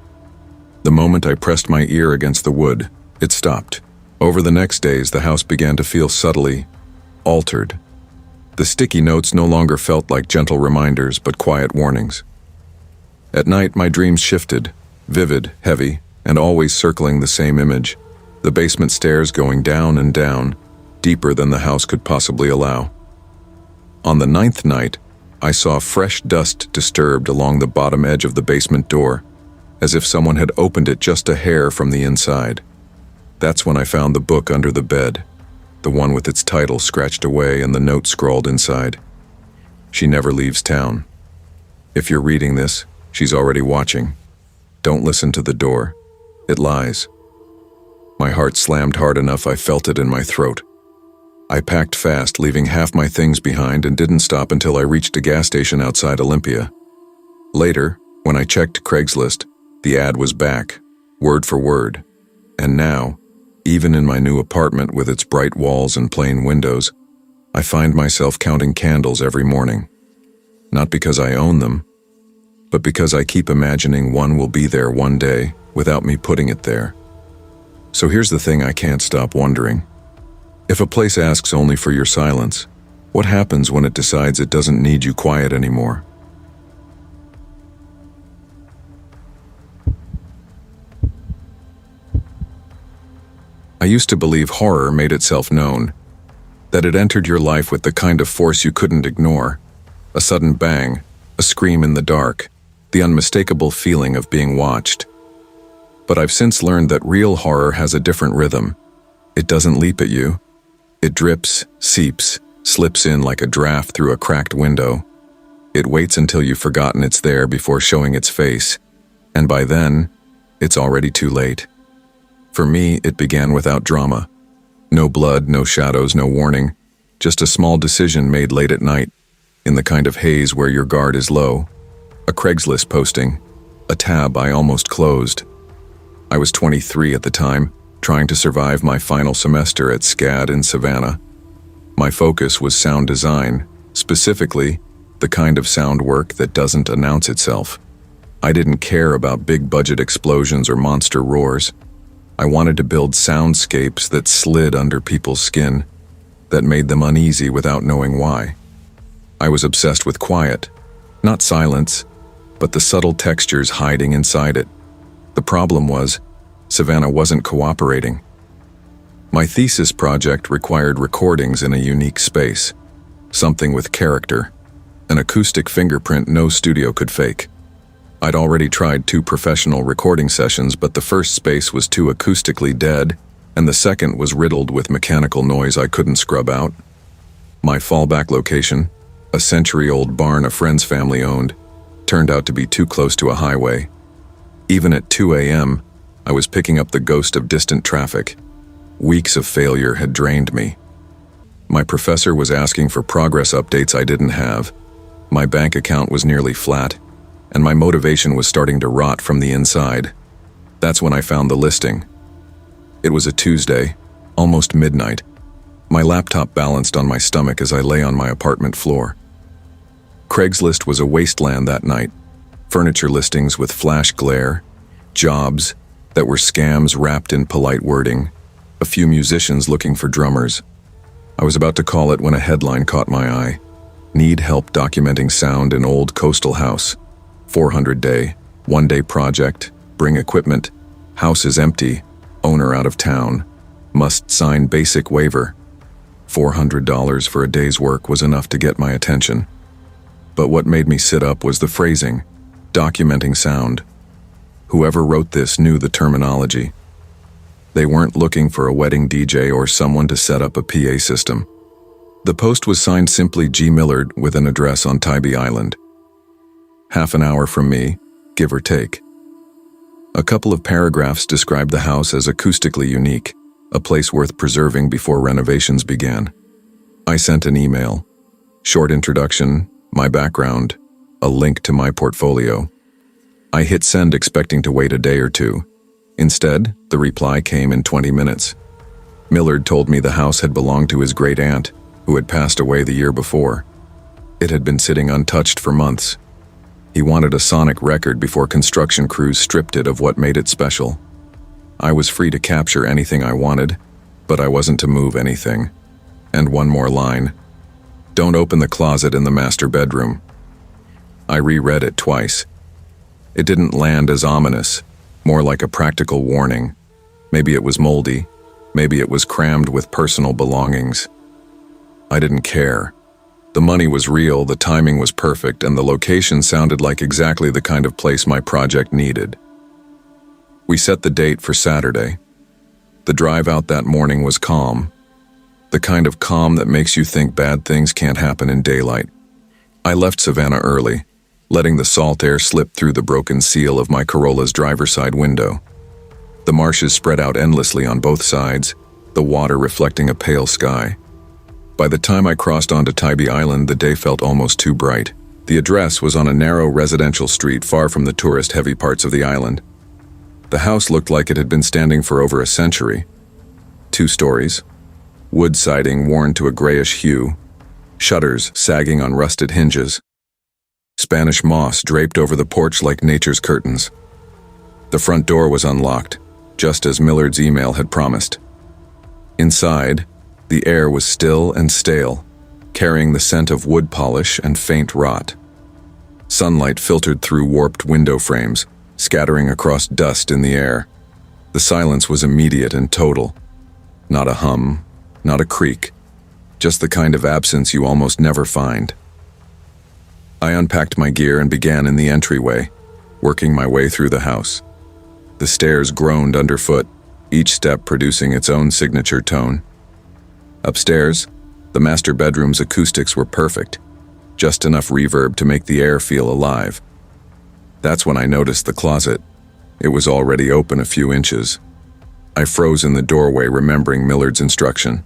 The moment I pressed my ear against the wood, it stopped. Over the next days, the house began to feel subtly altered. The sticky notes no longer felt like gentle reminders, but quiet warnings. At night, my dreams shifted, vivid, heavy, and always circling the same image, the basement stairs going down and down, deeper than the house could possibly allow. On the 9th night, I saw fresh dust disturbed along the bottom edge of the basement door, as if someone had opened it just a hair from the inside. That's when I found the book under the bed, the one with its title scratched away and the note scrawled inside. She never leaves town. If you're reading this, she's already watching. Don't listen to the door. It lies. My heart slammed hard enough I felt it in my throat. I packed fast, leaving half my things behind, and didn't stop until I reached a gas station outside Olympia. Later, when I checked Craigslist, the ad was back, word for word. And now, even in my new apartment with its bright walls and plain windows, I find myself counting candles every morning. Not because I own them, but because I keep imagining one will be there one day without me putting it there. So here's the thing I can't stop wondering. If a place asks only for your silence, what happens when it decides it doesn't need you quiet anymore? I used to believe horror made itself known, that it entered your life with the kind of force you couldn't ignore. A sudden bang, a scream in the dark, the unmistakable feeling of being watched. But I've since learned that real horror has a different rhythm. It doesn't leap at you. It drips, seeps, slips in like a draft through a cracked window. It waits until you've forgotten it's there before showing its face, and by then, it's already too late. For me, it began without drama. No blood, no shadows, no warning, just a small decision made late at night, in the kind of haze where your guard is low. A Craigslist posting, a tab I almost closed. I was 23 at the time, trying to survive my final semester at SCAD in Savannah. My focus was sound design, specifically the kind of sound work that doesn't announce itself. I didn't care about big budget explosions or monster roars. I wanted to build soundscapes that slid under people's skin, that made them uneasy without knowing why. I was obsessed with quiet, not silence, but the subtle textures hiding inside it. The problem was, Savannah wasn't cooperating. My thesis project required recordings in a unique space, something with character, an acoustic fingerprint no studio could fake. I'd already tried 2 professional recording sessions, but the first space was too acoustically dead, and the second was riddled with mechanical noise I couldn't scrub out. My fallback location, a century-old barn a friend's family owned, turned out to be too close to a highway. Even at 2 a.m., I was picking up the ghost of distant traffic. Weeks of failure had drained me. My professor was asking for progress updates I didn't have. My bank account was nearly flat, and my motivation was starting to rot from the inside. That's when I found the listing. It was a Tuesday, almost midnight. My laptop balanced on my stomach as I lay on my apartment floor. Craigslist was a wasteland that night. Furniture listings with flash glare, jobs that were scams wrapped in polite wording, a few musicians looking for drummers. I was about to call it when a headline caught my eye. Need help documenting sound in old coastal house. 400 day, 1-day project, bring equipment, house is empty, owner out of town, must sign basic waiver. $400 for a day's work was enough to get my attention. But what made me sit up was the phrasing, documenting sound. Whoever wrote this knew the terminology. They weren't looking for a wedding DJ or someone to set up a PA system. The post was signed simply G. Millard with an address on Tybee Island. Half an hour from me, give or take. A couple of paragraphs described the house as acoustically unique, a place worth preserving before renovations began. I sent an email. Short introduction, my background, a link to my portfolio. I hit send expecting to wait a day or two. Instead, the reply came in 20 minutes. Millard told me the house had belonged to his great-aunt, who had passed away the year before. It had been sitting untouched for months. He wanted a sonic record before construction crews stripped it of what made it special. I was free to capture anything I wanted, but I wasn't to move anything. And one more line. Don't open the closet in the master bedroom. I reread it twice. It didn't land as ominous, more like a practical warning. Maybe it was moldy. Maybe it was crammed with personal belongings. I didn't care. The money was real, the timing was perfect, and the location sounded like exactly the kind of place my project needed. We set the date for Saturday. The drive out that morning was calm. The kind of calm that makes you think bad things can't happen in daylight. I left Savannah early, letting the salt air slip through the broken seal of my Corolla's driver's side window. The marshes spread out endlessly on both sides, the water reflecting a pale sky. By the time I crossed onto Tybee Island, the day felt almost too bright. The address was on a narrow residential street far from the tourist-heavy parts of the island. The house looked like it had been standing for over a century. 2 stories, wood siding worn to a grayish hue, shutters sagging on rusted hinges. Spanish moss draped over the porch like nature's curtains. The front door was unlocked, just as Millard's email had promised. Inside, the air was still and stale, carrying the scent of wood polish and faint rot. Sunlight filtered through warped window frames, scattering across dust in the air. The silence was immediate and total. Not a hum, not a creak, just the kind of absence you almost never find. I unpacked my gear and began in the entryway, working my way through the house. The stairs groaned underfoot, each step producing its own signature tone. Upstairs, the master bedroom's acoustics were perfect, just enough reverb to make the air feel alive. That's when I noticed the closet. It was already open a few inches. I froze in the doorway, remembering Millard's instruction.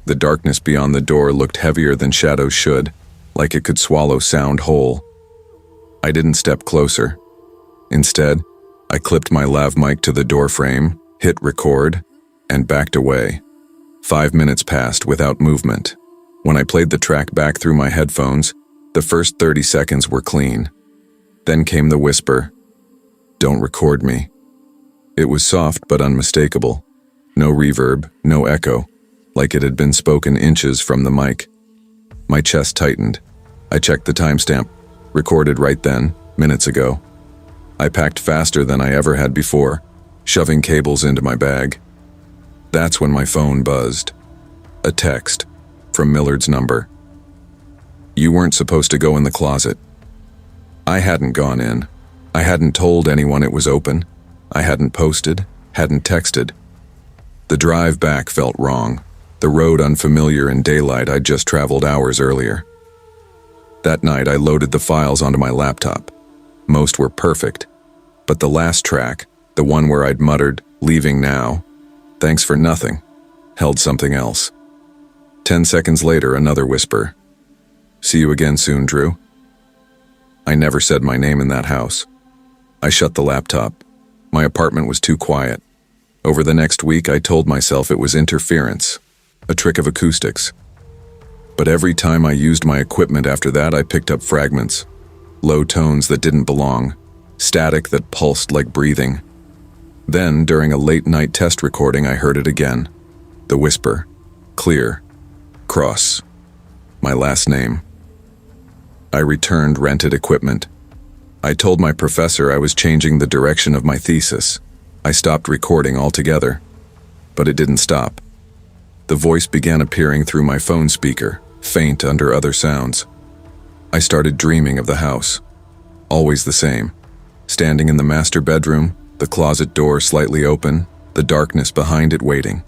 The darkness beyond the door looked heavier than shadows should, like it could swallow sound whole. I didn't step closer. Instead, I clipped my lav mic to the door frame, hit record, and backed away. 5 minutes passed without movement. When I played the track back through my headphones, the first 30 seconds were clean. Then came the whisper, "Don't record me." It was soft but unmistakable. No reverb, no echo, like it had been spoken inches from the mic. My chest tightened. I checked the timestamp, recorded right then, minutes ago. I packed faster than I ever had before, shoving cables into my bag. That's when my phone buzzed. A text from Millard's number. "You weren't supposed to go in the closet." I hadn't gone in. I hadn't told anyone it was open. I hadn't posted, hadn't texted. The drive back felt wrong. The road unfamiliar in daylight I'd just traveled hours earlier. That night I loaded the files onto my laptop. Most were perfect, but the last track, the one where I'd muttered, "Leaving now, thanks for nothing," held something else. 10 seconds later, another whisper. "See you again soon, Drew." I never said my name in that house. I shut the laptop. My apartment was too quiet. Over the next week, I told myself it was interference, a trick of acoustics. But every time I used my equipment after that, I picked up fragments. Low tones that didn't belong. Static that pulsed like breathing. Then, during a late-night test recording, I heard it again. The whisper. Clear. Cross. My last name. I returned rented equipment. I told my professor I was changing the direction of my thesis. I stopped recording altogether. But it didn't stop. The voice began appearing through my phone speaker, faint under other sounds. I started dreaming of the house. Always the same. Standing in the master bedroom, the closet door slightly open, the darkness behind it waiting.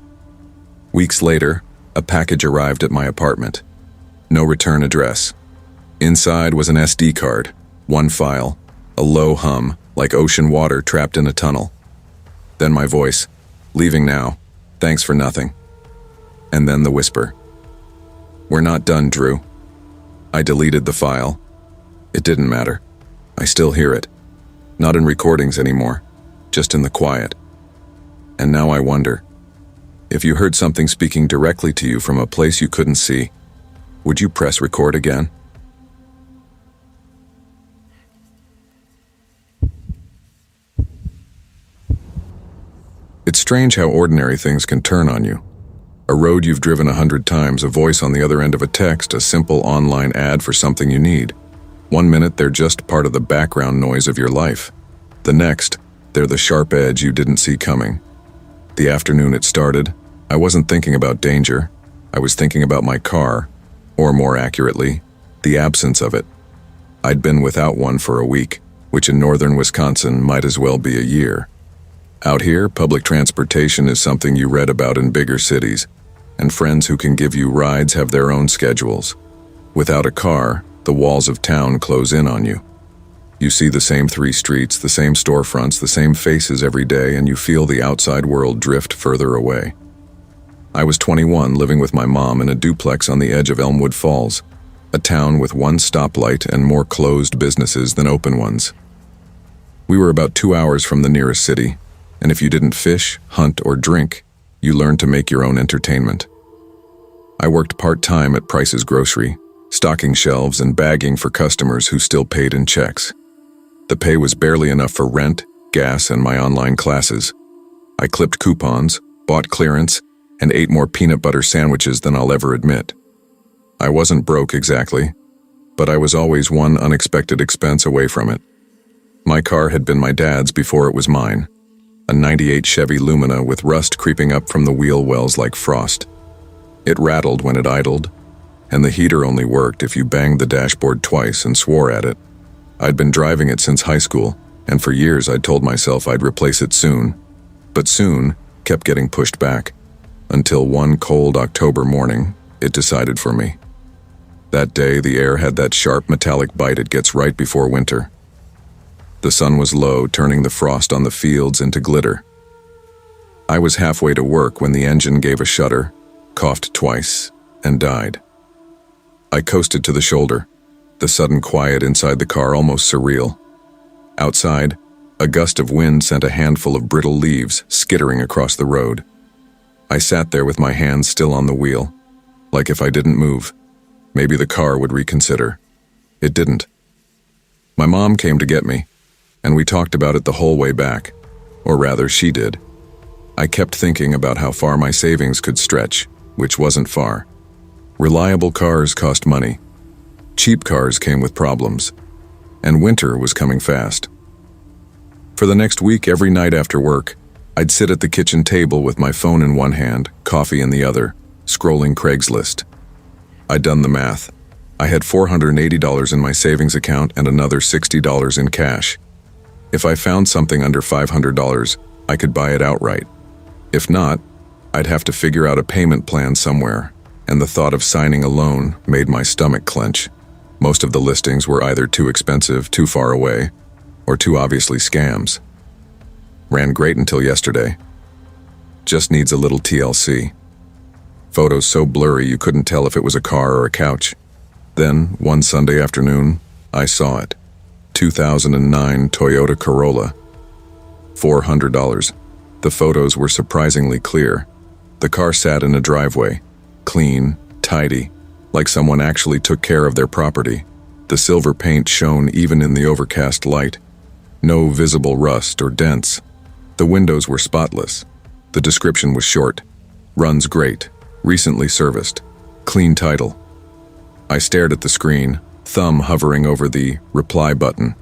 Weeks later, a package arrived at my apartment. No return address. Inside was an SD card, one file, a low hum, like ocean water trapped in a tunnel. Then my voice, leaving now, thanks for nothing. And then the whisper. We're not done, Drew. I deleted the file. It didn't matter. I still hear it. Not in recordings anymore, just in the quiet. And now I wonder, if you heard something speaking directly to you from a place you couldn't see, would you press record again? It's strange how ordinary things can turn on you. A road you've driven 100 times, a voice on the other end of a text, a simple online ad for something you need. One minute, they're just part of the background noise of your life. The next, they're the sharp edge you didn't see coming. The afternoon it started, I wasn't thinking about danger. I was thinking about my car, or more accurately, the absence of it. I'd been without one for a week, which in northern Wisconsin might as well be a year. Out here, public transportation is something you read about in bigger cities, and friends who can give you rides have their own schedules. Without a car, the walls of town close in on you. You see the same 3 streets, the same storefronts, the same faces every day, and you feel the outside world drift further away. I was 21, living with my mom in a duplex on the edge of Elmwood Falls, a town with one stoplight and more closed businesses than open ones. We were about 2 hours from the nearest city, and if you didn't fish, hunt, or drink, you learned to make your own entertainment. I worked part-time at Price's Grocery, stocking shelves and bagging for customers who still paid in checks. The pay was barely enough for rent, gas, and my online classes. I clipped coupons, bought clearance, and ate more peanut butter sandwiches than I'll ever admit. I wasn't broke exactly, but I was always one unexpected expense away from it. My car had been my dad's before it was mine. A '98 Chevy Lumina with rust creeping up from the wheel wells like frost. It rattled when it idled, and the heater only worked if you banged the dashboard twice and swore at it. I'd been driving it since high school, and for years I'd told myself I'd replace it soon. But soon kept getting pushed back, until one cold October morning, it decided for me. That day, the air had that sharp metallic bite it gets right before winter. The sun was low, turning the frost on the fields into glitter. I was halfway to work when the engine gave a shudder, coughed twice, and died. I coasted to the shoulder, the sudden quiet inside the car almost surreal. Outside, a gust of wind sent a handful of brittle leaves skittering across the road. I sat there with my hands still on the wheel, like if I didn't move, maybe the car would reconsider. It didn't. My mom came to get me, and we talked about it the whole way back, or rather, she did. I kept thinking about how far my savings could stretch, which wasn't far. Reliable cars cost money. Cheap cars came with problems, and winter was coming fast. For the next week, every night after work, I'd sit at the kitchen table with my phone in one hand, coffee in the other, scrolling Craigslist. I'd done the math. I had $480 in my savings account and another $60 in cash. If I found something under $500, I could buy it outright. If not, I'd have to figure out a payment plan somewhere, and the thought of signing a loan made my stomach clench. Most of the listings were either too expensive, too far away, or too obviously scams. Ran great until yesterday. Just needs a little TLC. Photos so blurry you couldn't tell if it was a car or a couch. Then, one Sunday afternoon, I saw it. 2009 Toyota Corolla. $400. The photos were surprisingly clear. The car sat in a driveway, clean, tidy, like someone actually took care of their property. The silver paint shone even in the overcast light. No visible rust or dents. The windows were spotless. The description was short. Runs great. Recently serviced. Clean title. I stared at the screen, thumb hovering over the reply button.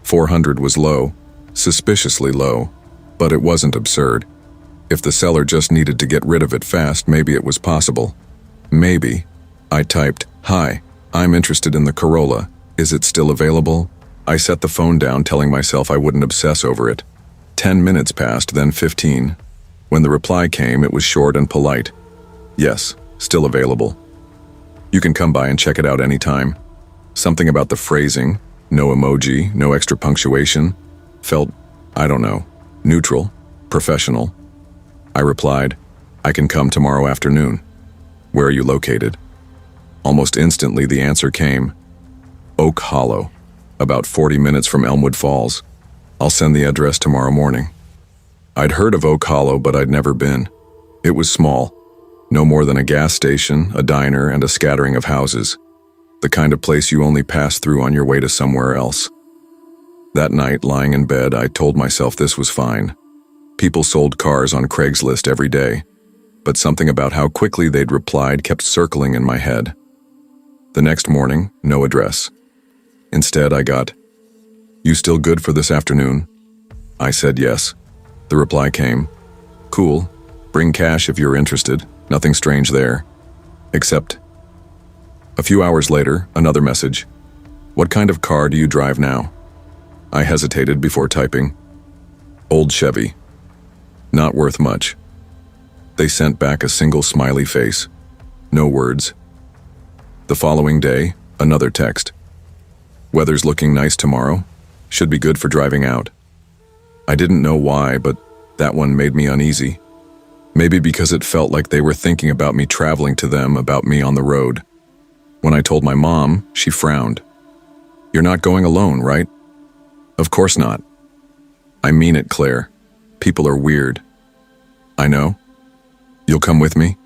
400 was low, suspiciously low, but it wasn't absurd. If the seller just needed to get rid of it fast, maybe it was possible. Maybe. I typed, "Hi, I'm interested in the Corolla. Is it still available?" I set the phone down, telling myself I wouldn't obsess over it. 10 minutes passed, then 15. When the reply came, it was short and polite. "Yes, still available. You can come by and check it out anytime." Something about the phrasing, no emoji, no extra punctuation, felt, I don't know, neutral, professional. I replied, "I can come tomorrow afternoon. Where are you located?" Almost instantly the answer came, Oak Hollow, about 40 minutes from Elmwood Falls. "I'll send the address tomorrow morning." I'd heard of Oak Hollow, but I'd never been. It was small, no more than a gas station, a diner, and a scattering of houses. The kind of place you only pass through on your way to somewhere else. That night, lying in bed, I told myself this was fine. People sold cars on Craigslist every day, but something about how quickly they'd replied kept circling in my head. The next morning, no address. Instead, I got, "You still good for this afternoon?" I said yes. The reply came, "Cool, bring cash if you're interested, nothing strange there. Except..." A few hours later, another message. "What kind of car do you drive now?" I hesitated before typing. "Old Chevy. Not worth much." They sent back a single smiley face. No words. The following day, another text. "Weather's looking nice tomorrow. Should be good for driving out." I didn't know why, but that one made me uneasy. Maybe because it felt like they were thinking about me traveling to them, about me on the road. When I told my mom, she frowned. "You're not going alone, right?" "Of course not." "I mean it, Claire. People are weird." "I know. You'll come with me?"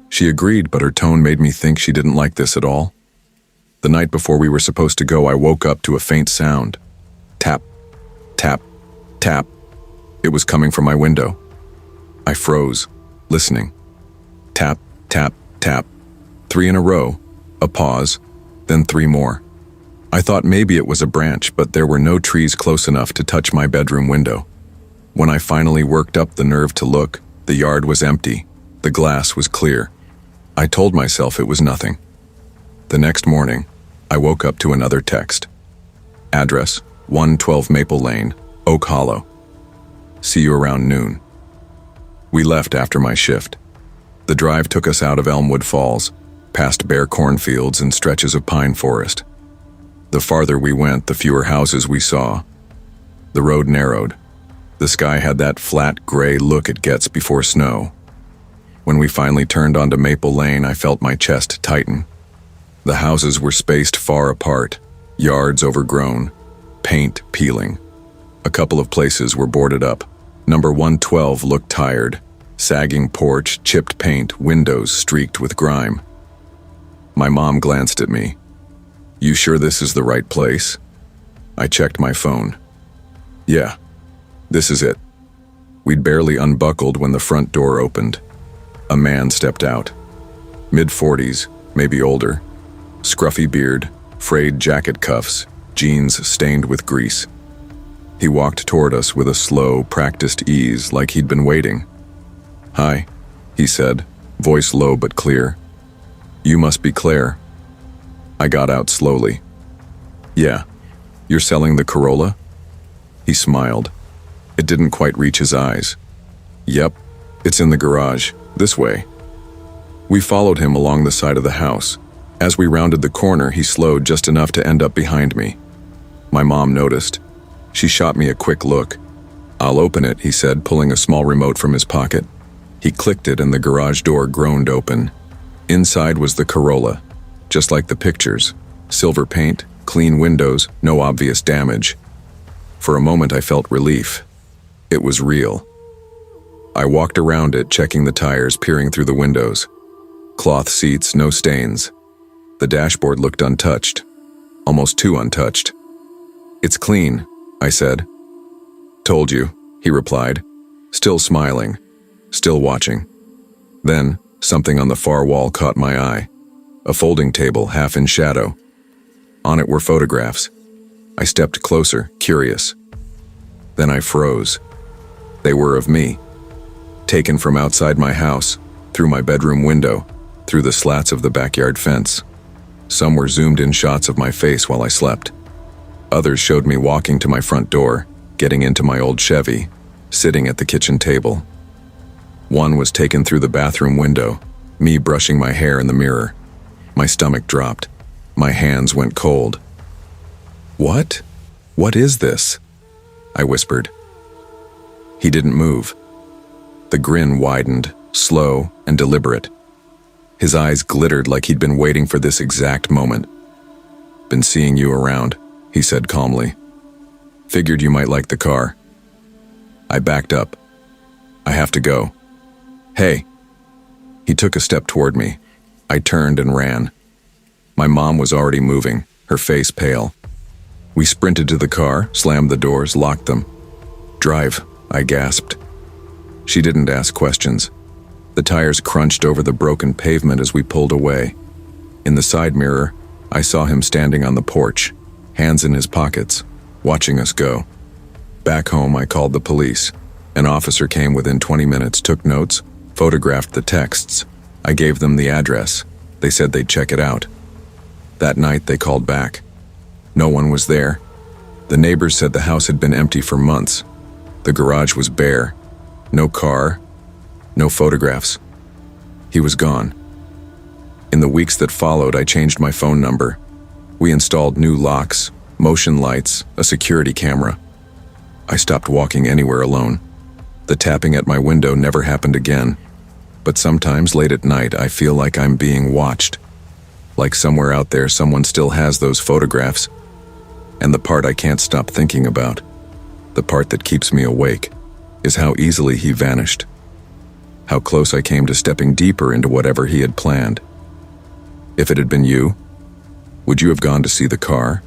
She agreed, but her tone made me think she didn't like this at all. The night before we were supposed to go, I woke up to a faint sound. Tap, tap, tap. It was coming from my window. I froze, listening. Tap, tap, tap. 3 in a row, a pause, then 3 more. I thought maybe it was a branch, but there were no trees close enough to touch my bedroom window. When I finally worked up the nerve to look, the yard was empty. The glass was clear. I told myself it was nothing. The next morning, I woke up to another text. Address, 112 Maple Lane, Oak Hollow. See you around noon. We left after my shift. The drive took us out of Elmwood Falls, past bare cornfields and stretches of pine forest. The farther we went, the fewer houses we saw. The road narrowed. The sky had that flat gray look it gets before snow. When we finally turned onto Maple Lane, I felt my chest tighten. The houses were spaced far apart, yards overgrown, paint peeling. A couple of places were boarded up. Number 112 looked tired. Sagging porch, chipped paint, windows streaked with grime. My mom glanced at me. "You sure this is the right place?" I checked my phone. "Yeah, this is it." We'd barely unbuckled when the front door opened. A man stepped out. Mid-40s, maybe older. Scruffy beard, frayed jacket cuffs, jeans stained with grease. He walked toward us with a slow, practiced ease, like he'd been waiting. "Hi," he said, voice low but clear. "You must be Claire." I got out slowly. "Yeah, you're selling the Corolla?" He smiled. It didn't quite reach his eyes. "Yep, it's in the garage, this way." We followed him along the side of the house. As we rounded the corner, he slowed just enough to end up behind me. My mom noticed. She shot me a quick look. "I'll open it," he said, pulling a small remote from his pocket. He clicked it and the garage door groaned open. Inside was the Corolla, just like the pictures. Silver paint, clean windows, no obvious damage. For a moment I felt relief. It was real. I walked around it, checking the tires, peering through the windows. Cloth seats, no stains. The dashboard looked untouched, almost too untouched. "It's clean," I said. "Told you," he replied, still smiling, still watching. Then, something on the far wall caught my eye. A folding table, half in shadow. On it were photographs. I stepped closer, curious. Then I froze. They were of me, taken from outside my house, through my bedroom window, through the slats of the backyard fence. Some were zoomed-in shots of my face while I slept. Others showed me walking to my front door, getting into my old Chevy, sitting at the kitchen table. One was taken through the bathroom window, me brushing my hair in the mirror. My stomach dropped. My hands went cold. "What? What is this?" I whispered. He didn't move. The grin widened, slow and deliberate. His eyes glittered like he'd been waiting for this exact moment. "Been seeing you around," he said calmly. "Figured you might like the car." I backed up. "I have to go." "Hey." He took a step toward me. I turned and ran. My mom was already moving, her face pale. We sprinted to the car, slammed the doors, locked them. "Drive," I gasped. She didn't ask questions. The tires crunched over the broken pavement as we pulled away. In the side mirror, I saw him standing on the porch, hands in his pockets, watching us go. Back home, I called the police. An officer came within 20 minutes, took notes, photographed the texts. I gave them the address. They said they'd check it out. That night, they called back. No one was there. The neighbors said the house had been empty for months. The garage was bare. No car, no photographs. He was gone. In the weeks that followed, I changed my phone number. We installed new locks, motion lights, a security camera. I stopped walking anywhere alone. The tapping at my window never happened again. But sometimes late at night, I feel like I'm being watched. Like somewhere out there, someone still has those photographs. And the part I can't stop thinking about, the part that keeps me awake, is how easily he vanished. How close I came to stepping deeper into whatever he had planned. If it had been you, would you have gone to see the car?